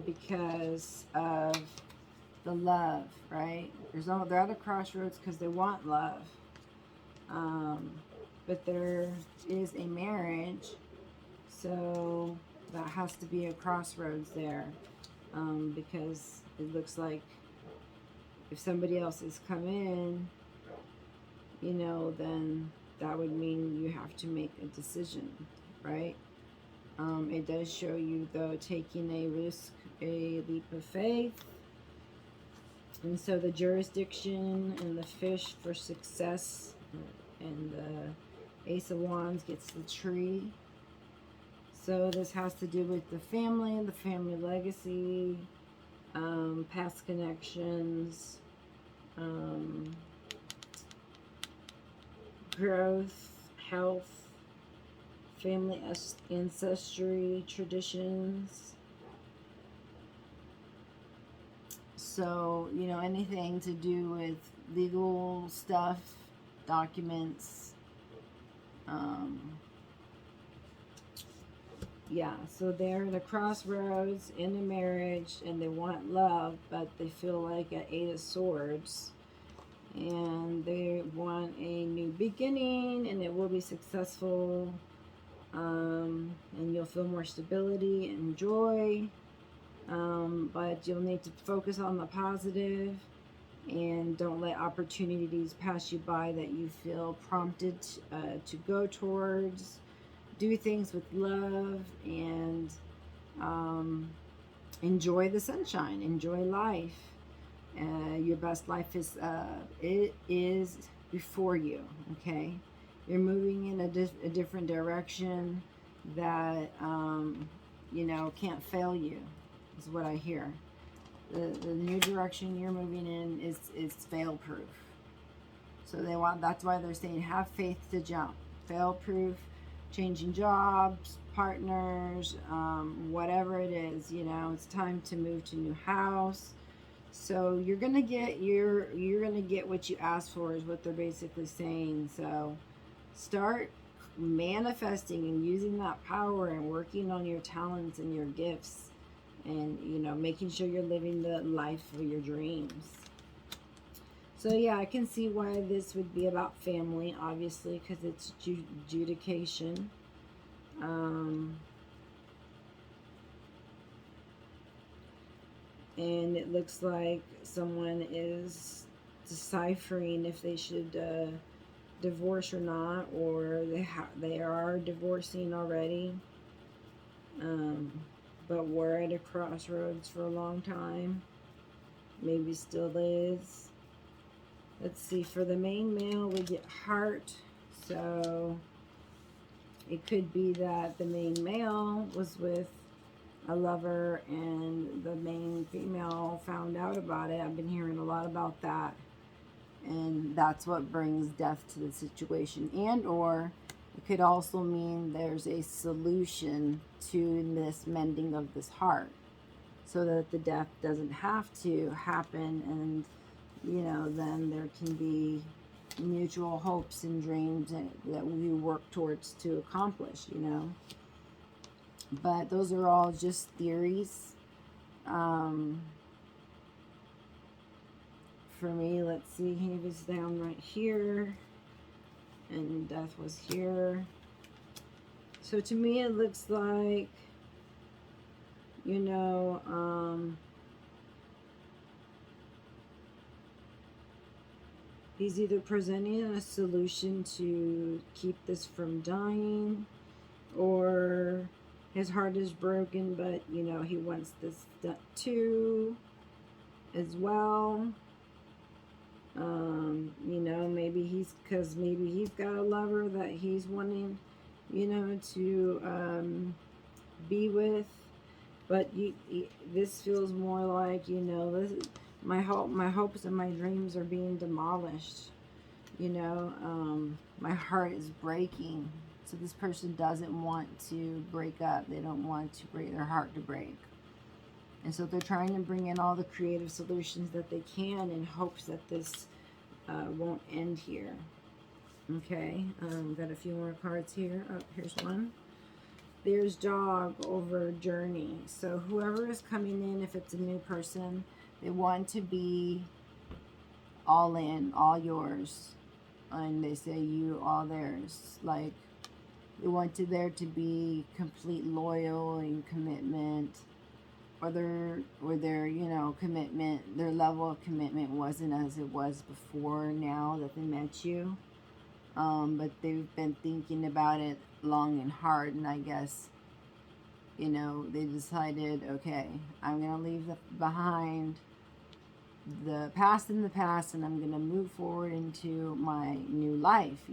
because of the love, right? They're at a crossroads because they want love. But there is a marriage, so that has to be a crossroads there because it looks like if somebody else has come in, you know, then that would mean you have to make a decision, right? It does show you, though, taking a risk, a leap of faith. And so the jurisdiction and the fish for success, and the Ace of Wands gets the tree. So this has to do with the family legacy, past connections, growth, health, family ancestry, traditions. So, you know, anything to do with legal stuff, documents. Yeah, so they're at a crossroads in a marriage and they want love, but they feel like an Eight of Swords. And they want a new beginning and it will be successful. And you'll feel more stability and joy. But you'll need to focus on the positive and don't let opportunities pass you by that you feel prompted to go towards. Do things with love and enjoy the sunshine, enjoy life. Your best life is it is before you. Okay, you're moving in a different direction that you know, can't fail you, is what I hear. The new direction you're moving in is fail proof. So that's why they're saying have faith to jump. Fail proof. Changing jobs, partners, whatever it is, you know, it's time to move to a new house. So you're gonna get what you asked for, is what they're basically saying. So start manifesting and using that power and working on your talents and your gifts, and you know, making sure you're living the life of your dreams. So yeah, I can see why this would be about family, obviously, because it's adjudication. And it looks like someone is deciphering if they should divorce or not, or they are divorcing already. But we're at a crossroads for a long time. Maybe still is. Let's see, for the main male, we get heart. So it could be that the main male was with a lover and the main female found out about it. I've been hearing a lot about that. And that's what brings death to the situation. And or it could also mean there's a solution to this mending of this heart, so that the death doesn't have to happen, and then there can be mutual hopes and dreams that we work towards to accomplish. But those are all just theories. For me, let's see, he was down right here and death was here. So to me it looks like, he's either presenting a solution to keep this from dying, or his heart is broken, but he wants this done too as well. Maybe he's got a lover that he's wanting, to be with, but this feels more like, my hopes and my dreams are being demolished. My heart is breaking. So this person doesn't want to break up. They don't want to break their heart to break. And so they're trying to bring in all the creative solutions that they can in hopes that this won't end here. Okay, got a few more cards here. Oh, here's one. There's dog over journey. So whoever is coming in, if it's a new person, they want to be all in, all yours. And they say you all theirs. Like, they want there to be complete loyal and commitment. Or their commitment, their level of commitment wasn't as it was before now that they met you. But they've been thinking about it long and hard, and I guess, they decided, okay, I'm going to leave behind the past in the past, and I'm going to move forward into my new life,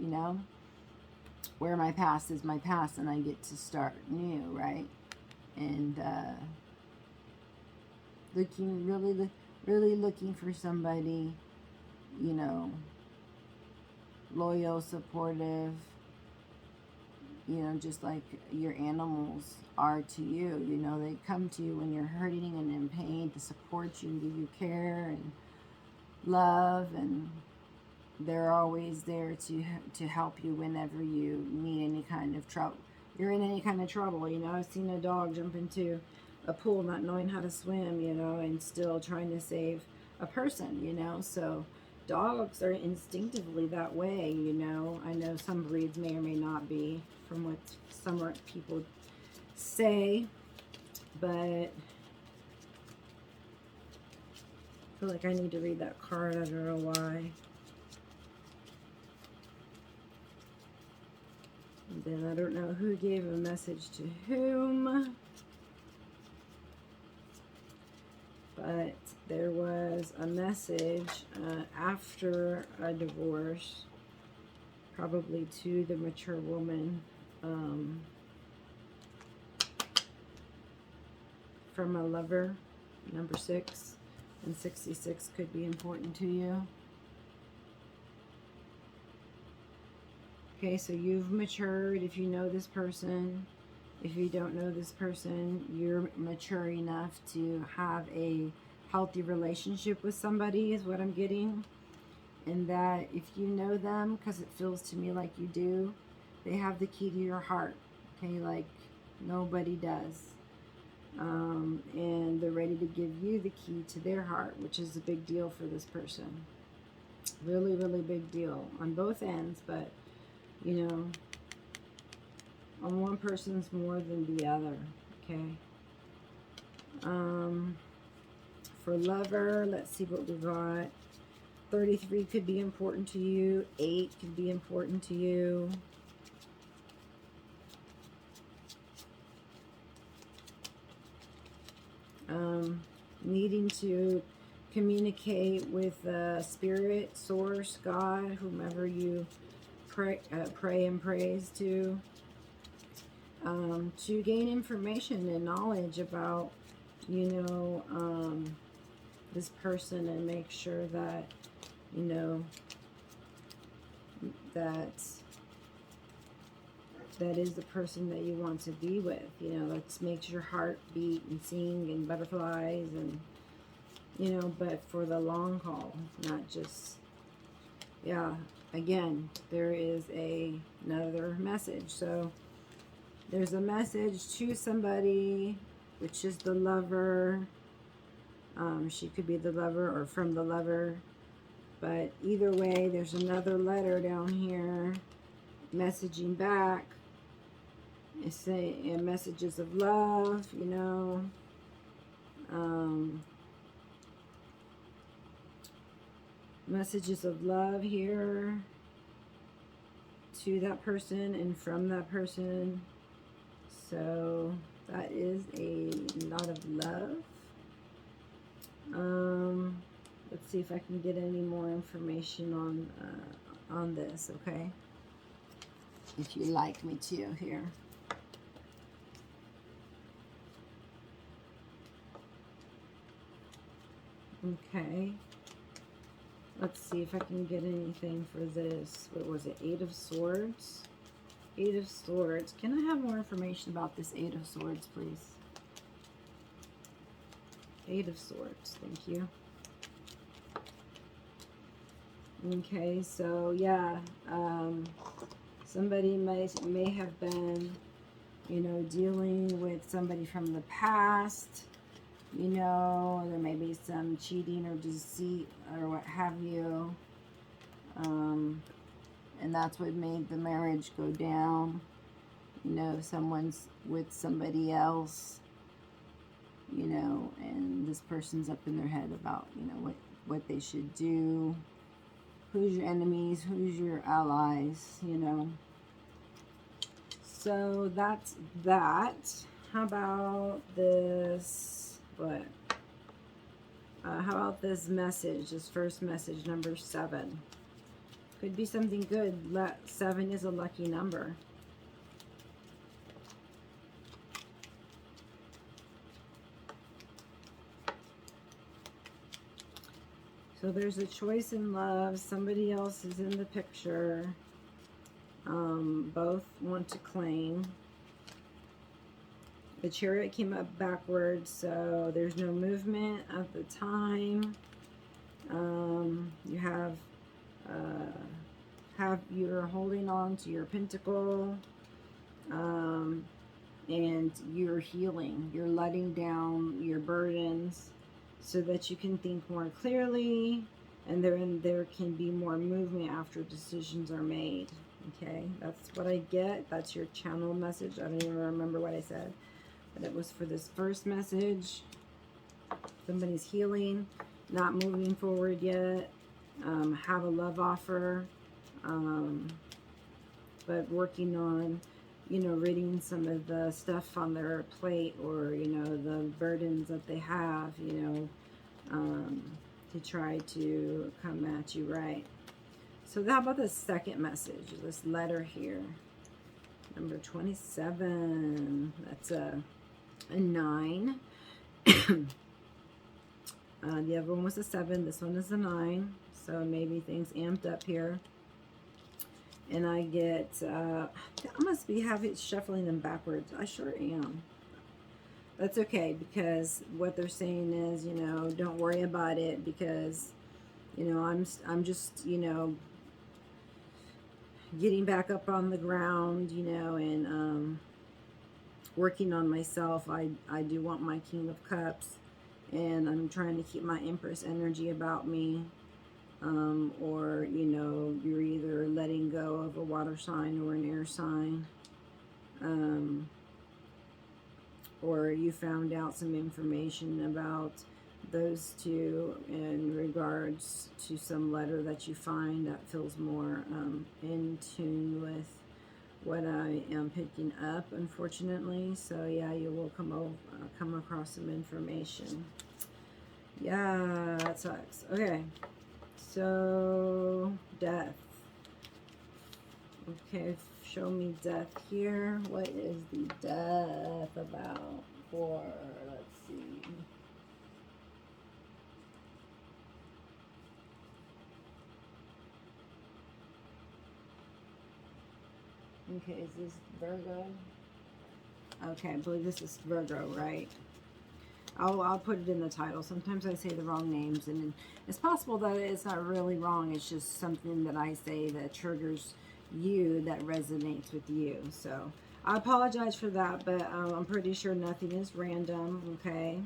where my past is my past, and I get to start new, right? And, really looking for somebody, loyal, supportive, just like your animals are to you. They come to you when you're hurting and in pain to support you and give you care and love, and they're always there to help you whenever you need any kind of trouble. You're in any kind of trouble. I've seen a dog jump into a pool not knowing how to swim, and still trying to save a person, so dogs are instinctively that way, I know some breeds may or may not be, from what some people say, but I feel like I need to read that card. I don't know why. And then I don't know who gave a message to whom. But there was a message after a divorce, probably to the mature woman, from a lover, number 6, and 66 could be important to you. Okay, so you've matured if you know this person. If you don't know this person, you're mature enough to have a healthy relationship with somebody, is what I'm getting. And that if you know them, because it feels to me like you do, they have the key to your heart, okay, like nobody does. And they're ready to give you the key to their heart, which is a big deal for this person. Really, really big deal on both ends, but, on one person's more than the other, okay? For lover, let's see what we got. 33 could be important to you. 8 could be important to you. Needing to communicate with spirit, source, God, whomever you pray and praise to gain information and knowledge about, this person, and make sure that you know, that is the person that you want to be with, you know, that makes your heart beat and sing and butterflies and, you know, but for the long haul, not just, yeah, again, there is another message. So there's a message to somebody, which is the lover. She could be the lover or from the lover, but either way, there's another letter down here messaging back. It's saying messages of love, you know. Messages of love here to that person and from that person. So that is a lot of love. Let's see if I can get any more information on this, okay? If you'd like me to here. Okay. Let's see if I can get anything for this. What was it? 8 of Swords? 8 of Swords. Can I have more information about this 8 of Swords, please? 8 of Swords. Thank you. Okay, so yeah, somebody may have been, you know, dealing with somebody from the past. You know, there may be some cheating or deceit or what have you. And that's what made the marriage go down. You know, someone's with somebody else, you know, and this person's up in their head about, you know, what they should do. Who's your enemies? Who's your allies? You know. So that's that. How about this? What? How about this message? This first message, number 7. Could be something good. 7 is a lucky number. So there's a choice in love. Somebody else is in the picture. Both want to claim. The Chariot came up backwards, so there's no movement at the time. You you're holding on to your pentacle, and you're healing. You're letting down your burdens so that you can think more clearly, and there can be more movement after decisions are made. Okay, that's what I get. That's your channel message. I don't even remember what I said. But it was for this first message. Somebody's healing, not moving forward yet, have a love offer, but working on, you know, ridding some of the stuff on their plate, or, you know, the burdens that they have, you know, to try to come at you right. So how about the second message, this letter here, number 27. That's a 9. The other one was a 7. This one is a 9. So maybe things amped up here. And I get, I must be shuffling them backwards. I sure am. That's okay, because what they're saying is, you know, don't worry about it, because, you know, I'm just, you know, getting back up on the ground, you know, and working on myself. I do want my King of Cups, and I'm trying to keep my Empress energy about me. Or, you know, you're either letting go of a water sign or an air sign. Or you found out some information about those two in regards to some letter that you find that feels more in tune with what I am picking up, unfortunately. So yeah, you will come across some information. Yeah, that sucks. Okay, so death. Okay, show me death here. What is the death about for? Let's see. Okay, is this Virgo? Okay, I believe this is Virgo, right? I'll put it in the title. Sometimes I say the wrong names, and it's possible that it's not really wrong. It's just something that I say that triggers you, that resonates with you. So I apologize for that, but I'm pretty sure nothing is random, okay?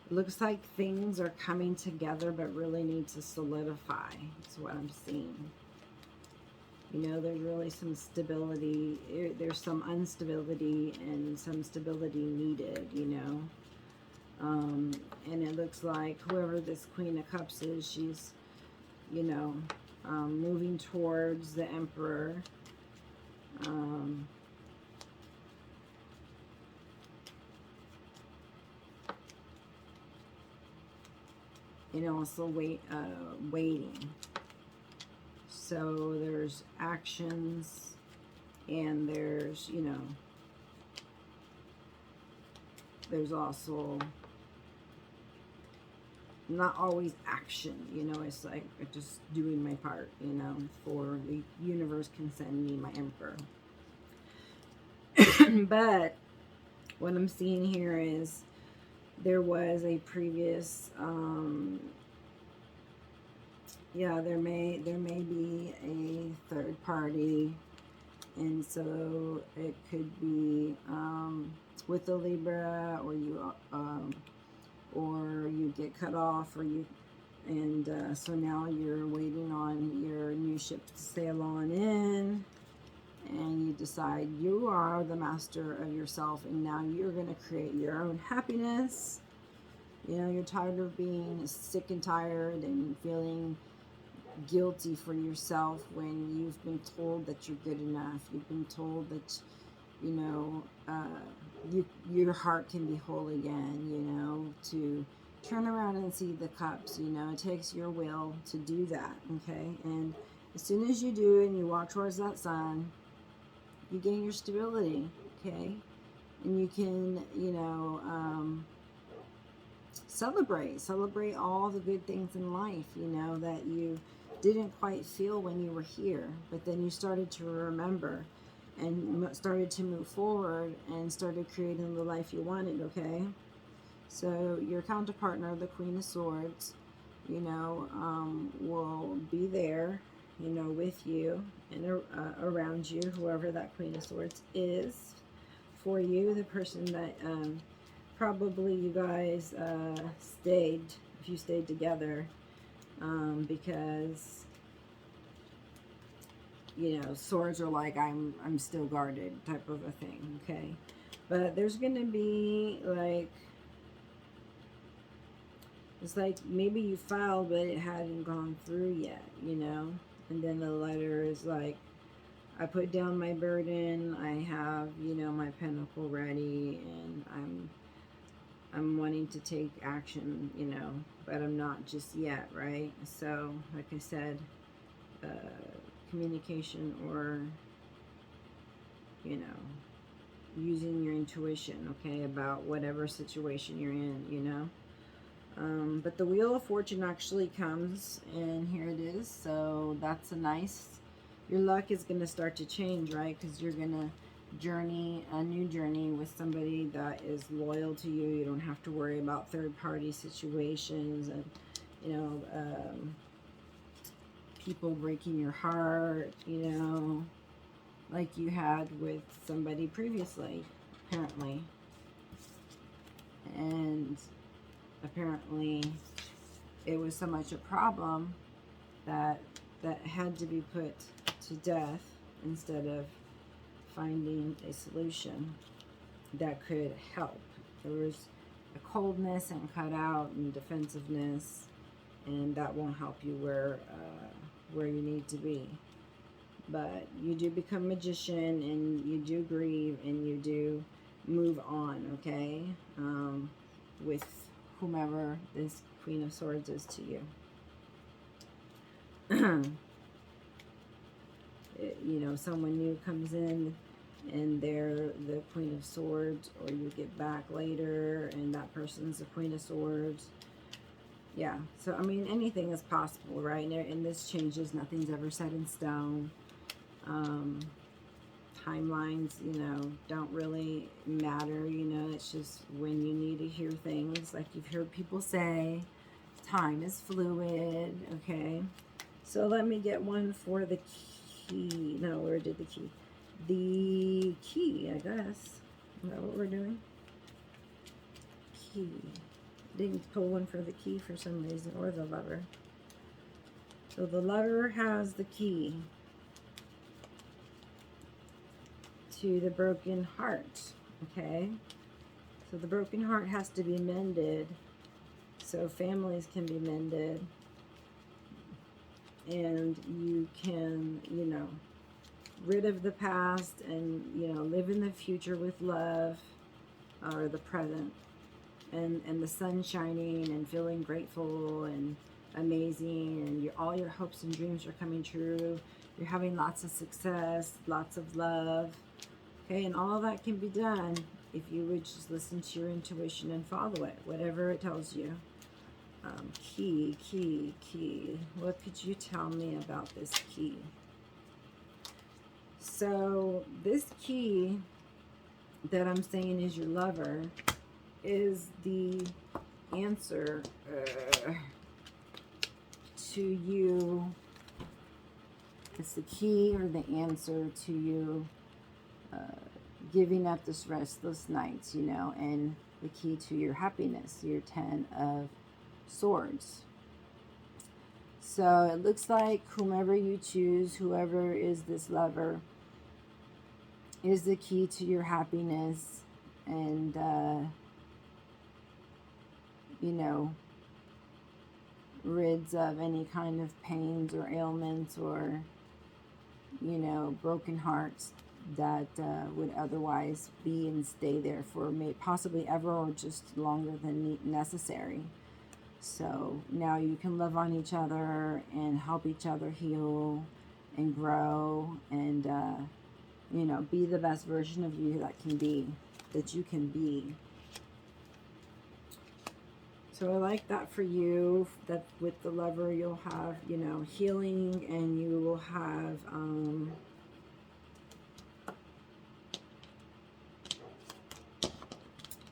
Looks like things are coming together, but really need to solidify. That's what I'm seeing. You know, there's really some stability. There's some instability and some stability needed, you know. And it looks like whoever this Queen of Cups is, she's, you know, moving towards the Emperor. And also waiting. So there's actions and there's, you know, there's also not always action, you know. It's like just doing my part, you know, for the universe can send me my Emperor. But what I'm seeing here is there was a previous yeah, there may be a third party, and so it could be with a Libra, or you get cut off, or you, and so now you're waiting on your new ship to sail on in, and you decide you are the master of yourself, and now you're going to create your own happiness. You know, you're tired of being sick and tired and feeling guilty for yourself when you've been told that you're good enough. You've been told that, you know, your heart can be whole again, you know, to turn around and see the cups. You know, it takes your will to do that, okay? And as soon as you do and you walk towards that sun, you gain your stability, okay? And you can, you know, celebrate all the good things in life, you know, that you didn't quite feel when you were here, but then you started to remember and started to move forward and started creating the life you wanted, okay? So your counterpartner, the Queen of Swords, you know, will be there, you know, with you and around you, whoever that Queen of Swords is for you, the person that probably you guys stayed, if you stayed together, because, you know, swords are like, I'm still guarded type of a thing, okay? But there's gonna be like, it's like maybe you filed but it hadn't gone through yet, you know? And then the letter is like, I put down my burden, I have, you know, my pentacle ready, and I'm wanting to take action, you know, but I'm not just yet, right? So, like I said, communication, or, you know, using your intuition, okay, about whatever situation you're in, you know. But the Wheel of Fortune actually comes, and here it is. So that's a nice, your luck is going to start to change, right? Because you're going to journey a new journey with somebody that is loyal to you. You don't have to worry about third party situations and, you know, people breaking your heart, you know, like you had with somebody previously, apparently. And apparently it was so much a problem that had to be put to death instead of finding a solution that could help. There was a coldness and cutout and defensiveness, and that won't help you where you need to be. But you do become magician, and you do grieve, and you do move on, okay, with whomever this Queen of Swords is to you. You know, someone new comes in and they're the Queen of Swords, or you get back later and that person's the Queen of Swords. Yeah. So, I mean, anything is possible, right? And this changes. Nothing's ever set in stone. Timelines, don't really matter. It's just when you need to hear things. Like you've heard people say, time is fluid. Okay. So let me get one for the key. No, where did the key? The key, I guess. Is that what we're doing? Key. Didn't pull one for the key for some reason, or the lover. So the lover has the key to the broken heart. Okay. So the broken heart has to be mended so families can be mended, and you can, rid of the past and, live in the future with love, or the present, and the sun shining and feeling grateful and amazing, and all your hopes and dreams are coming true. You're having lots of success, lots of love. Okay, and all that can be done if you would just listen to your intuition and follow it, whatever it tells you. Key. What could you tell me about this key? So this key that I'm saying is your lover is the answer to you. It's the key or the answer to you giving up this restless nights, and the key to your happiness, your 10 of Swords. So it looks like whomever you choose, whoever is this lover, is the key to your happiness, and rids of any kind of pains or ailments or broken hearts that would otherwise be and stay there for possibly ever, or just longer than necessary. So now you can love on each other and help each other heal and grow, and be the best version of you that you can be. So I like that for you, that with the lover you'll have, healing, and you will have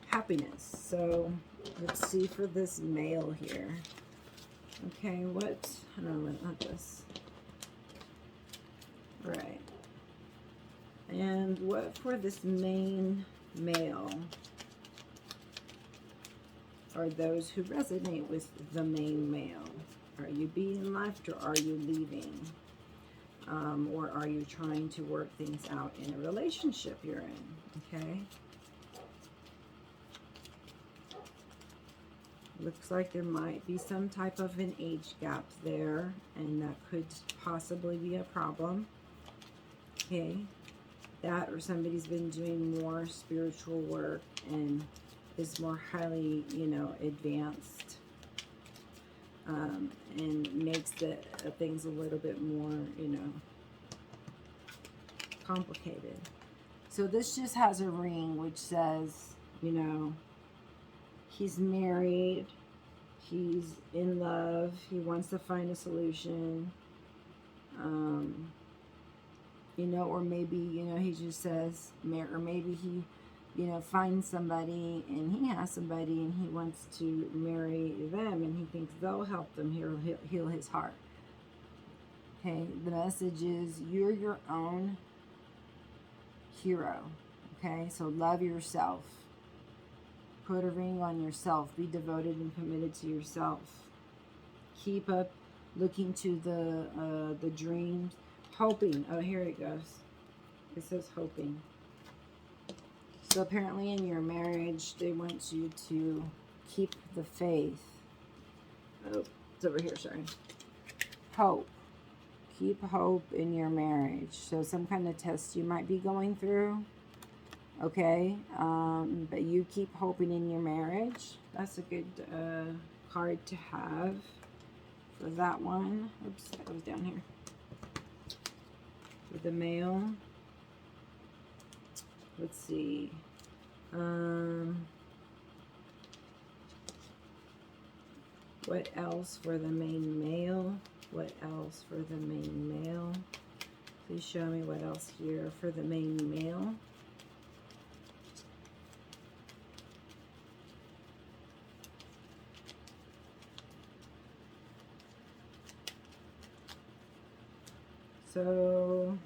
happiness. So let's see for this male here. Okay, no, not this. Right. And what for this main male are those who resonate with the main male? Are you being left, or are you leaving? Or are you trying to work things out in a relationship you're in? Okay. Looks like there might be some type of an age gap there, and that could possibly be a problem. Okay. That, or somebody's been doing more spiritual work and is more highly, advanced, and makes things a little bit more, complicated. So this just has a ring which says, he's married, he's in love, he wants to find a solution, or maybe, he just says, or maybe he, finds somebody and he has somebody and he wants to marry them and he thinks they'll help them heal his heart. Okay, the message is you're your own hero. Okay, so love yourself. Put a ring on yourself. Be devoted and committed to yourself. Keep up looking to the dreams. Hoping. Oh, here it goes. It says hoping. So apparently in your marriage, they want you to keep the faith. Oh, it's over here, sorry. Hope. Keep hope in your marriage. So some kind of test you might be going through. Okay, but you keep hoping in your marriage. That's a good card to have for that one. Oops, that goes down here. For the male. Let's see. What What else for the main male? What else for the main male? Please show me what else here for the main male. So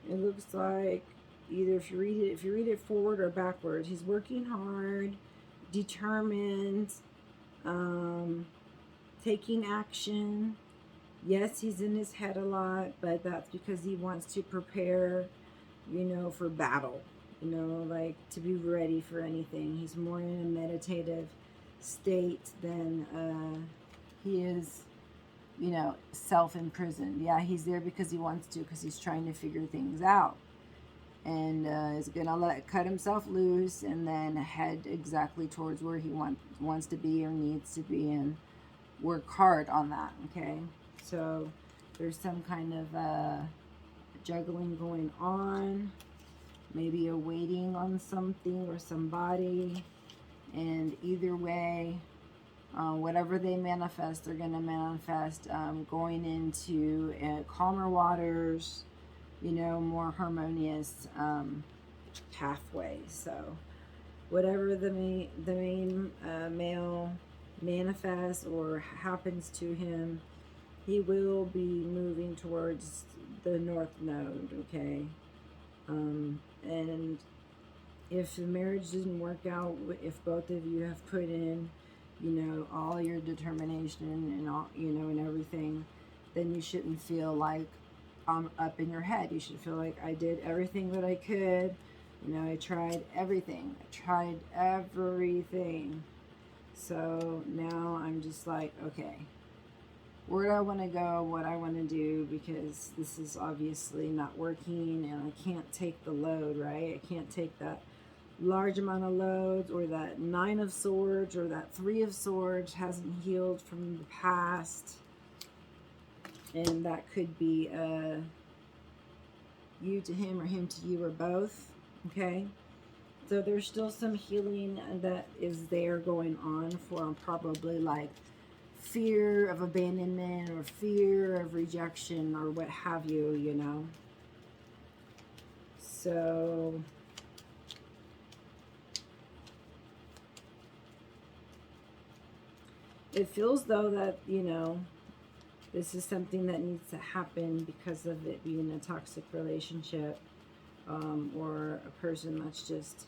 it looks like either if you read it forward or backwards, he's working hard, determined, taking action. Yes, he's in his head a lot, but that's because he wants to prepare, you know, for battle, you know, like to be ready for anything. He's more in a meditative state than he is, you know, self-imprisoned. Yeah, he's there because he wants to, because he's trying to figure things out. And is going to cut himself loose and then head exactly towards where he wants to be or needs to be, and work hard on that, okay? So there's some kind of juggling going on, maybe a waiting on something or somebody, and either way, whatever they manifest, they're going to manifest going into calmer waters, you know, more harmonious pathways. So whatever the main male manifests or happens to him, he will be moving towards the north node, okay? And if the marriage didn't work out, if both of you have put in, you know, all your determination and all, you know, and everything, then you shouldn't feel like up in your head. You should feel like I did everything that I could. You know, I tried everything. I tried everything. So now I'm just like, okay, where do I want to go, what I want to do, because this is obviously not working and I can't take the load, right? I can't take that large amount of loads, or that 9 of Swords or that 3 of Swords hasn't healed from the past. And that could be you to him or him to you or both, okay? So there's still some healing that is there going on for probably like fear of abandonment or fear of rejection or what have you, you know? So it feels though that, you know, this is something that needs to happen because of it being a toxic relationship, or a person that's just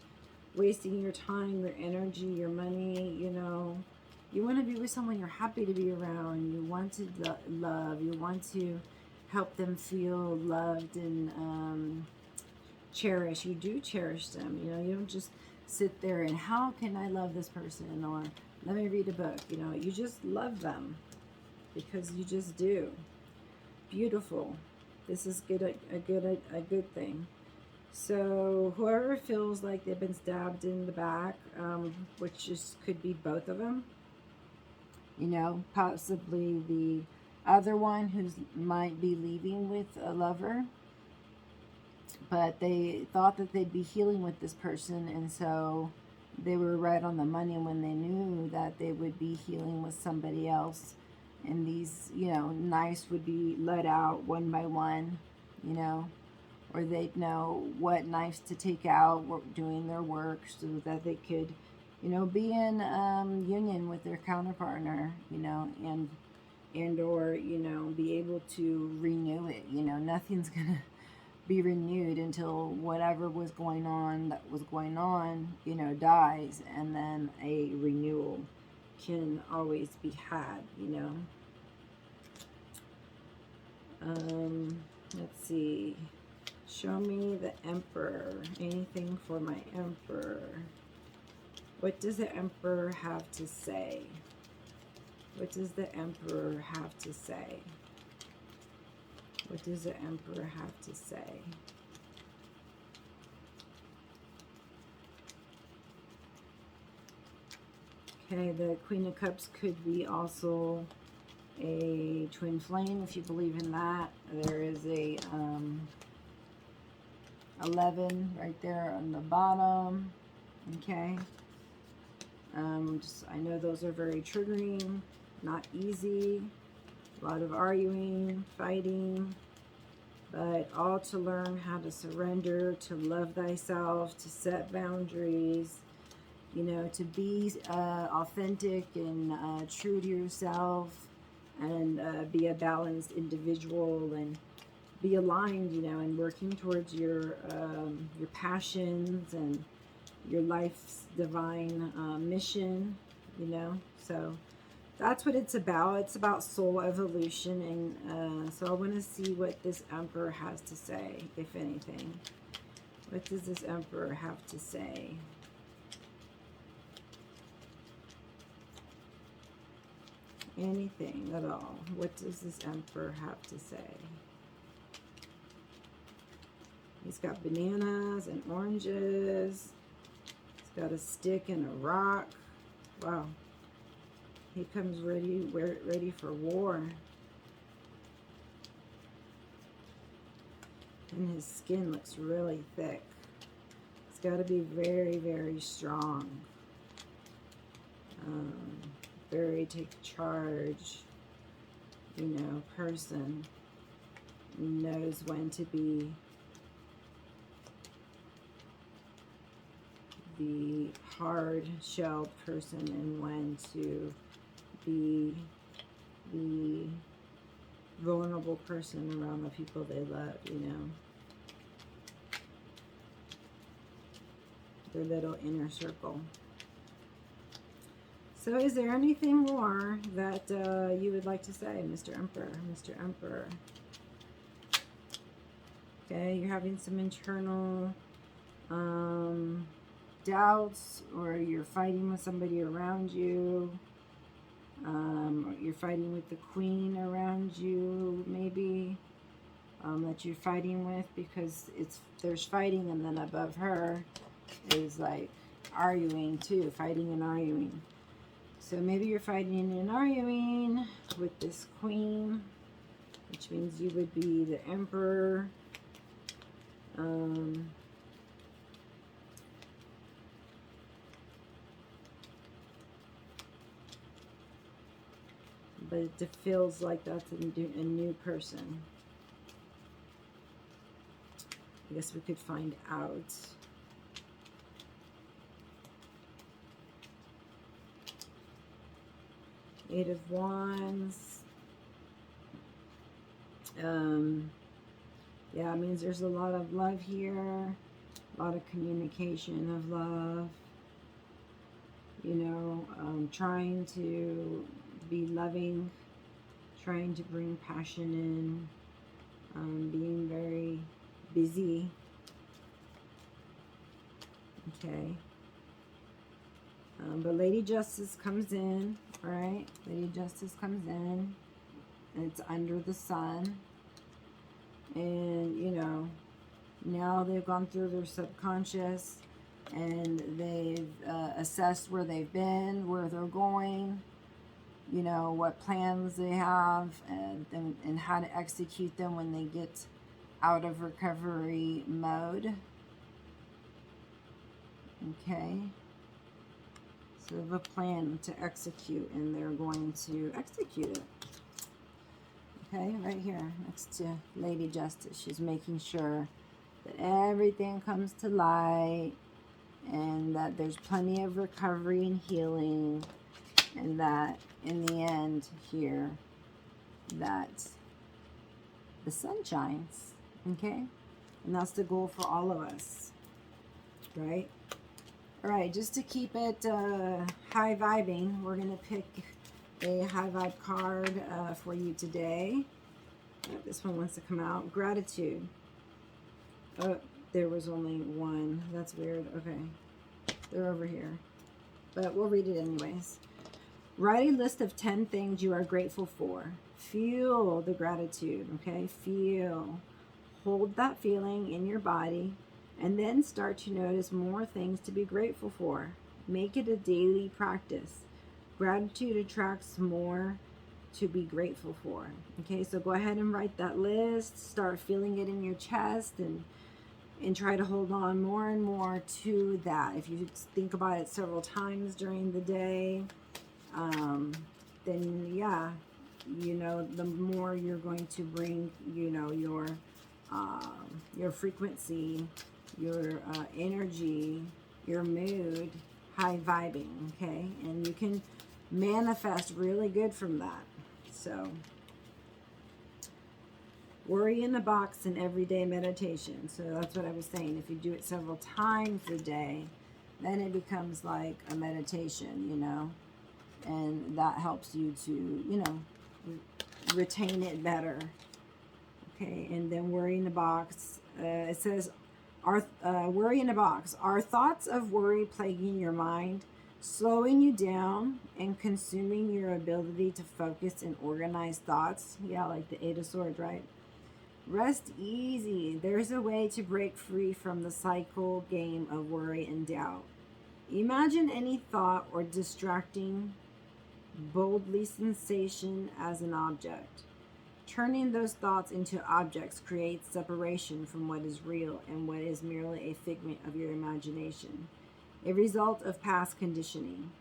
wasting your time, your energy, your money, you know. You want to be with someone you're happy to be around. You want to love. You want to help them feel loved and cherished. You do cherish them. You know, you don't just sit there and how can I love this person, or let me read a book. You know, you just love them because you just do. Beautiful. This is good. A good thing. So whoever feels like they've been stabbed in the back, which just could be both of them, you know, possibly the other one who might be leaving with a lover, but they thought that they'd be healing with this person, and so they were right on the money when they knew that they would be healing with somebody else, and these, you know, knives would be let out one by one, you know, or they'd know what knives to take out, doing their work so that they could, you know, be in union with their counterpartner, you know, and or, you know, be able to renew it. You know, nothing's gonna be renewed until whatever was going on, you know, dies, and then a renewal can always be had, you know. Let's see. Show me the Emperor. Anything for my Emperor. What does the Emperor have to say? What does the Emperor have to say? What does the Emperor have to say? Okay, the Queen of Cups could be also a twin flame, if you believe in that. There is a 11 right there on the bottom. Okay. I know those are very triggering, not easy, a lot of arguing, fighting, but all to learn how to surrender, to love thyself, to set boundaries, you know, to be authentic and true to yourself, and be a balanced individual, and be aligned, you know, and working towards your passions and your life's divine mission, you know. So that's what it's about. It's about soul evolution. And so I want to see what this Emperor has to say, if anything. What does this Emperor have to say? Anything at all. What does this Emperor have to say? He's got bananas and oranges. He's got a stick and a rock. Wow. He comes ready for war. And his skin looks really thick. It's got to be very, very strong. Very take charge, you know, person. Knows when to be the hard-shelled person and when to be the vulnerable person around the people they love, you know. Their little inner circle. So is there anything more that you would like to say, Mr. Emperor? Mr. Emperor. Okay, you're having some internal doubts, or you're fighting with somebody around you. Or you're fighting with the queen around you, maybe, that you're fighting with, because there's fighting, and then above her is like arguing too, fighting and arguing. So maybe you're fighting and arguing with this queen, which means you would be the emperor. But it feels like that's a new person. I guess we could find out. Eight of Wands. Yeah, it means there's a lot of love here. A lot of communication of love. You know, trying to be loving. Trying to bring passion in. Being very busy. Okay. But Lady Justice comes in, right? Lady Justice comes in. And it's under the sun. And, you know, now they've gone through their subconscious. And they've assessed where they've been, where they're going. You know, what plans they have. And how to execute them when they get out of recovery mode. Okay. So they have a plan to execute, and they're going to execute it. Okay, right here next to Lady Justice. She's making sure that everything comes to light, and that there's plenty of recovery and healing, and that in the end here, that the sun shines. Okay, and that's the goal for all of us, right? All right, just to keep it high vibing, we're going to pick a high vibe card for you today. This one wants to come out. Gratitude. Oh, there was only one. That's weird. Okay. They're over here. But we'll read it anyways. Write a list of 10 things you are grateful for. Feel the gratitude, okay? Feel. Hold that feeling in your body. And then start to notice more things to be grateful for. Make it a daily practice. Gratitude attracts more to be grateful for. Okay, so go ahead and write that list. Start feeling it in your chest and try to hold on more and more to that. If you think about it several times during the day, then yeah, you know, the more you're going to bring, you know, your frequency, your energy, your mood, high vibing, okay? And you can manifest really good from that. So, worry in the box in everyday meditation. So that's what I was saying. If you do it several times a day, then it becomes like a meditation, you know, and that helps you to, you know, retain it better. Okay, and then worry in the box. It says, worry in a box. Are thoughts of worry plaguing your mind, slowing you down and consuming your ability to focus and organize thoughts? Yeah, like the Eight of Swords, right? Rest easy. There's a way to break free from the cycle game of worry and doubt. Imagine any thought or distracting, boldly sensation as an object. Turning those thoughts into objects creates separation from what is real and what is merely a figment of your imagination, a result of past conditioning.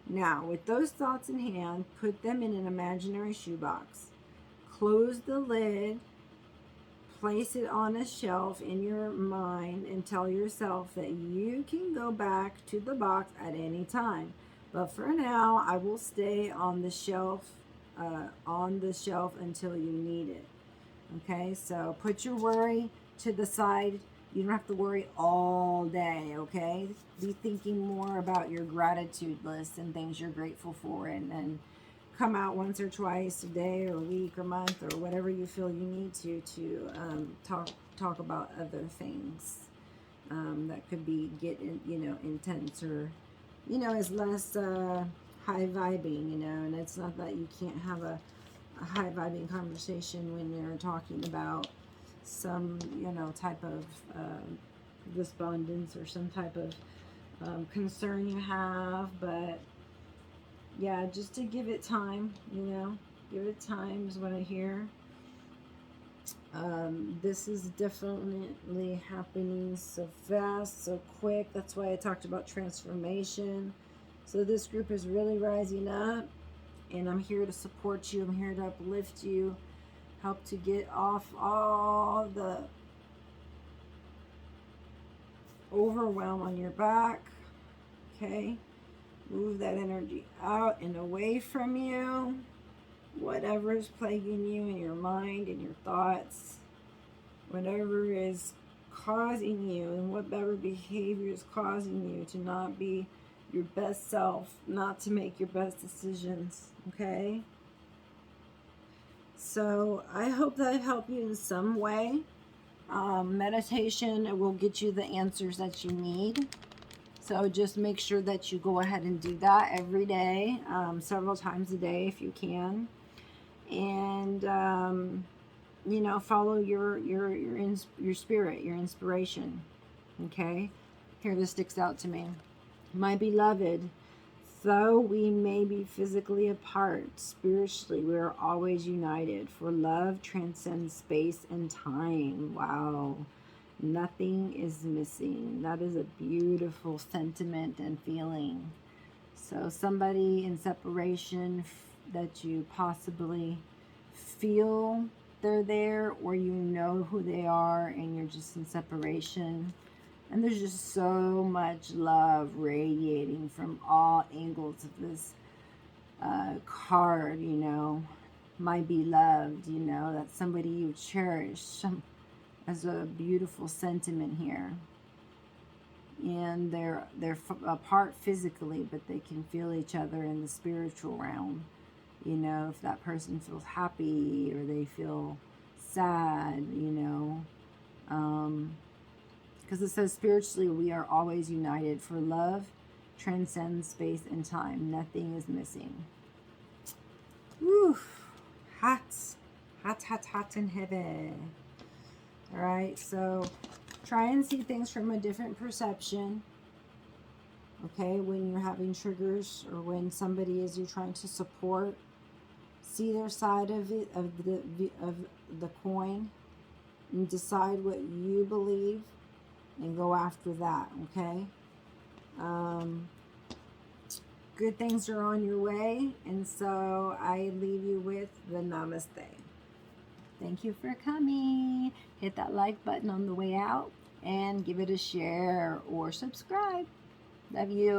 Now, with those thoughts in hand, put them in an imaginary shoebox. Close the lid, place it on a shelf in your mind, and tell yourself that you can go back to the box at any time. But for now, I will stay on the shelf until you need it. Okay, so put your worry to the side. You don't have to worry all day, okay? Be thinking more about your gratitude list and things you're grateful for, and come out once or twice a day or a week or month or whatever you feel you need to talk about other things that could be intense, or is less high vibing, and it's not that you can't have a high vibing conversation when you're talking about some type of despondence or some type of concern you have. But yeah, just to give it time, give it time is what I hear. This is definitely happening so fast, so quick. That's why I talked about transformation. So this group is really rising up, and I'm here to support you. I'm here to uplift you, help to get off all the overwhelm on your back. Okay, move that energy out and away from you. Whatever is plaguing you in your mind and your thoughts, whatever is causing you, and whatever behavior is causing you to not be your best self, not to make your best decisions, okay? So I hope that helped you in some way. Meditation will get you the answers that you need. So just make sure that you go ahead and do that every day, several times a day if you can. And, follow your spirit, your inspiration, okay? Here, this sticks out to me. My beloved, though we may be physically apart, spiritually we are always united, for love transcends space and time. Wow. Nothing is missing. That is a beautiful sentiment and feeling. So somebody in separation that you possibly feel they're there, or who they are, and you're just in separation. And there's just so much love radiating from all angles of this card, my beloved, that's somebody you cherish. As a beautiful sentiment here. And they're apart physically, but they can feel each other in the spiritual realm. If that person feels happy or they feel sad, because it says spiritually we are always united, for love transcends space and time. Nothing is missing. Woo! Hot and heavy. All right, so try and see things from a different perception. Okay, when you're having triggers, or when somebody is you're trying to support, see their side of it, of the coin, and decide what you believe and go after that, okay? Good things are on your way, and so I leave you with the namaste. Thank you for coming. Hit that like button on the way out and give it a share or subscribe. Love you.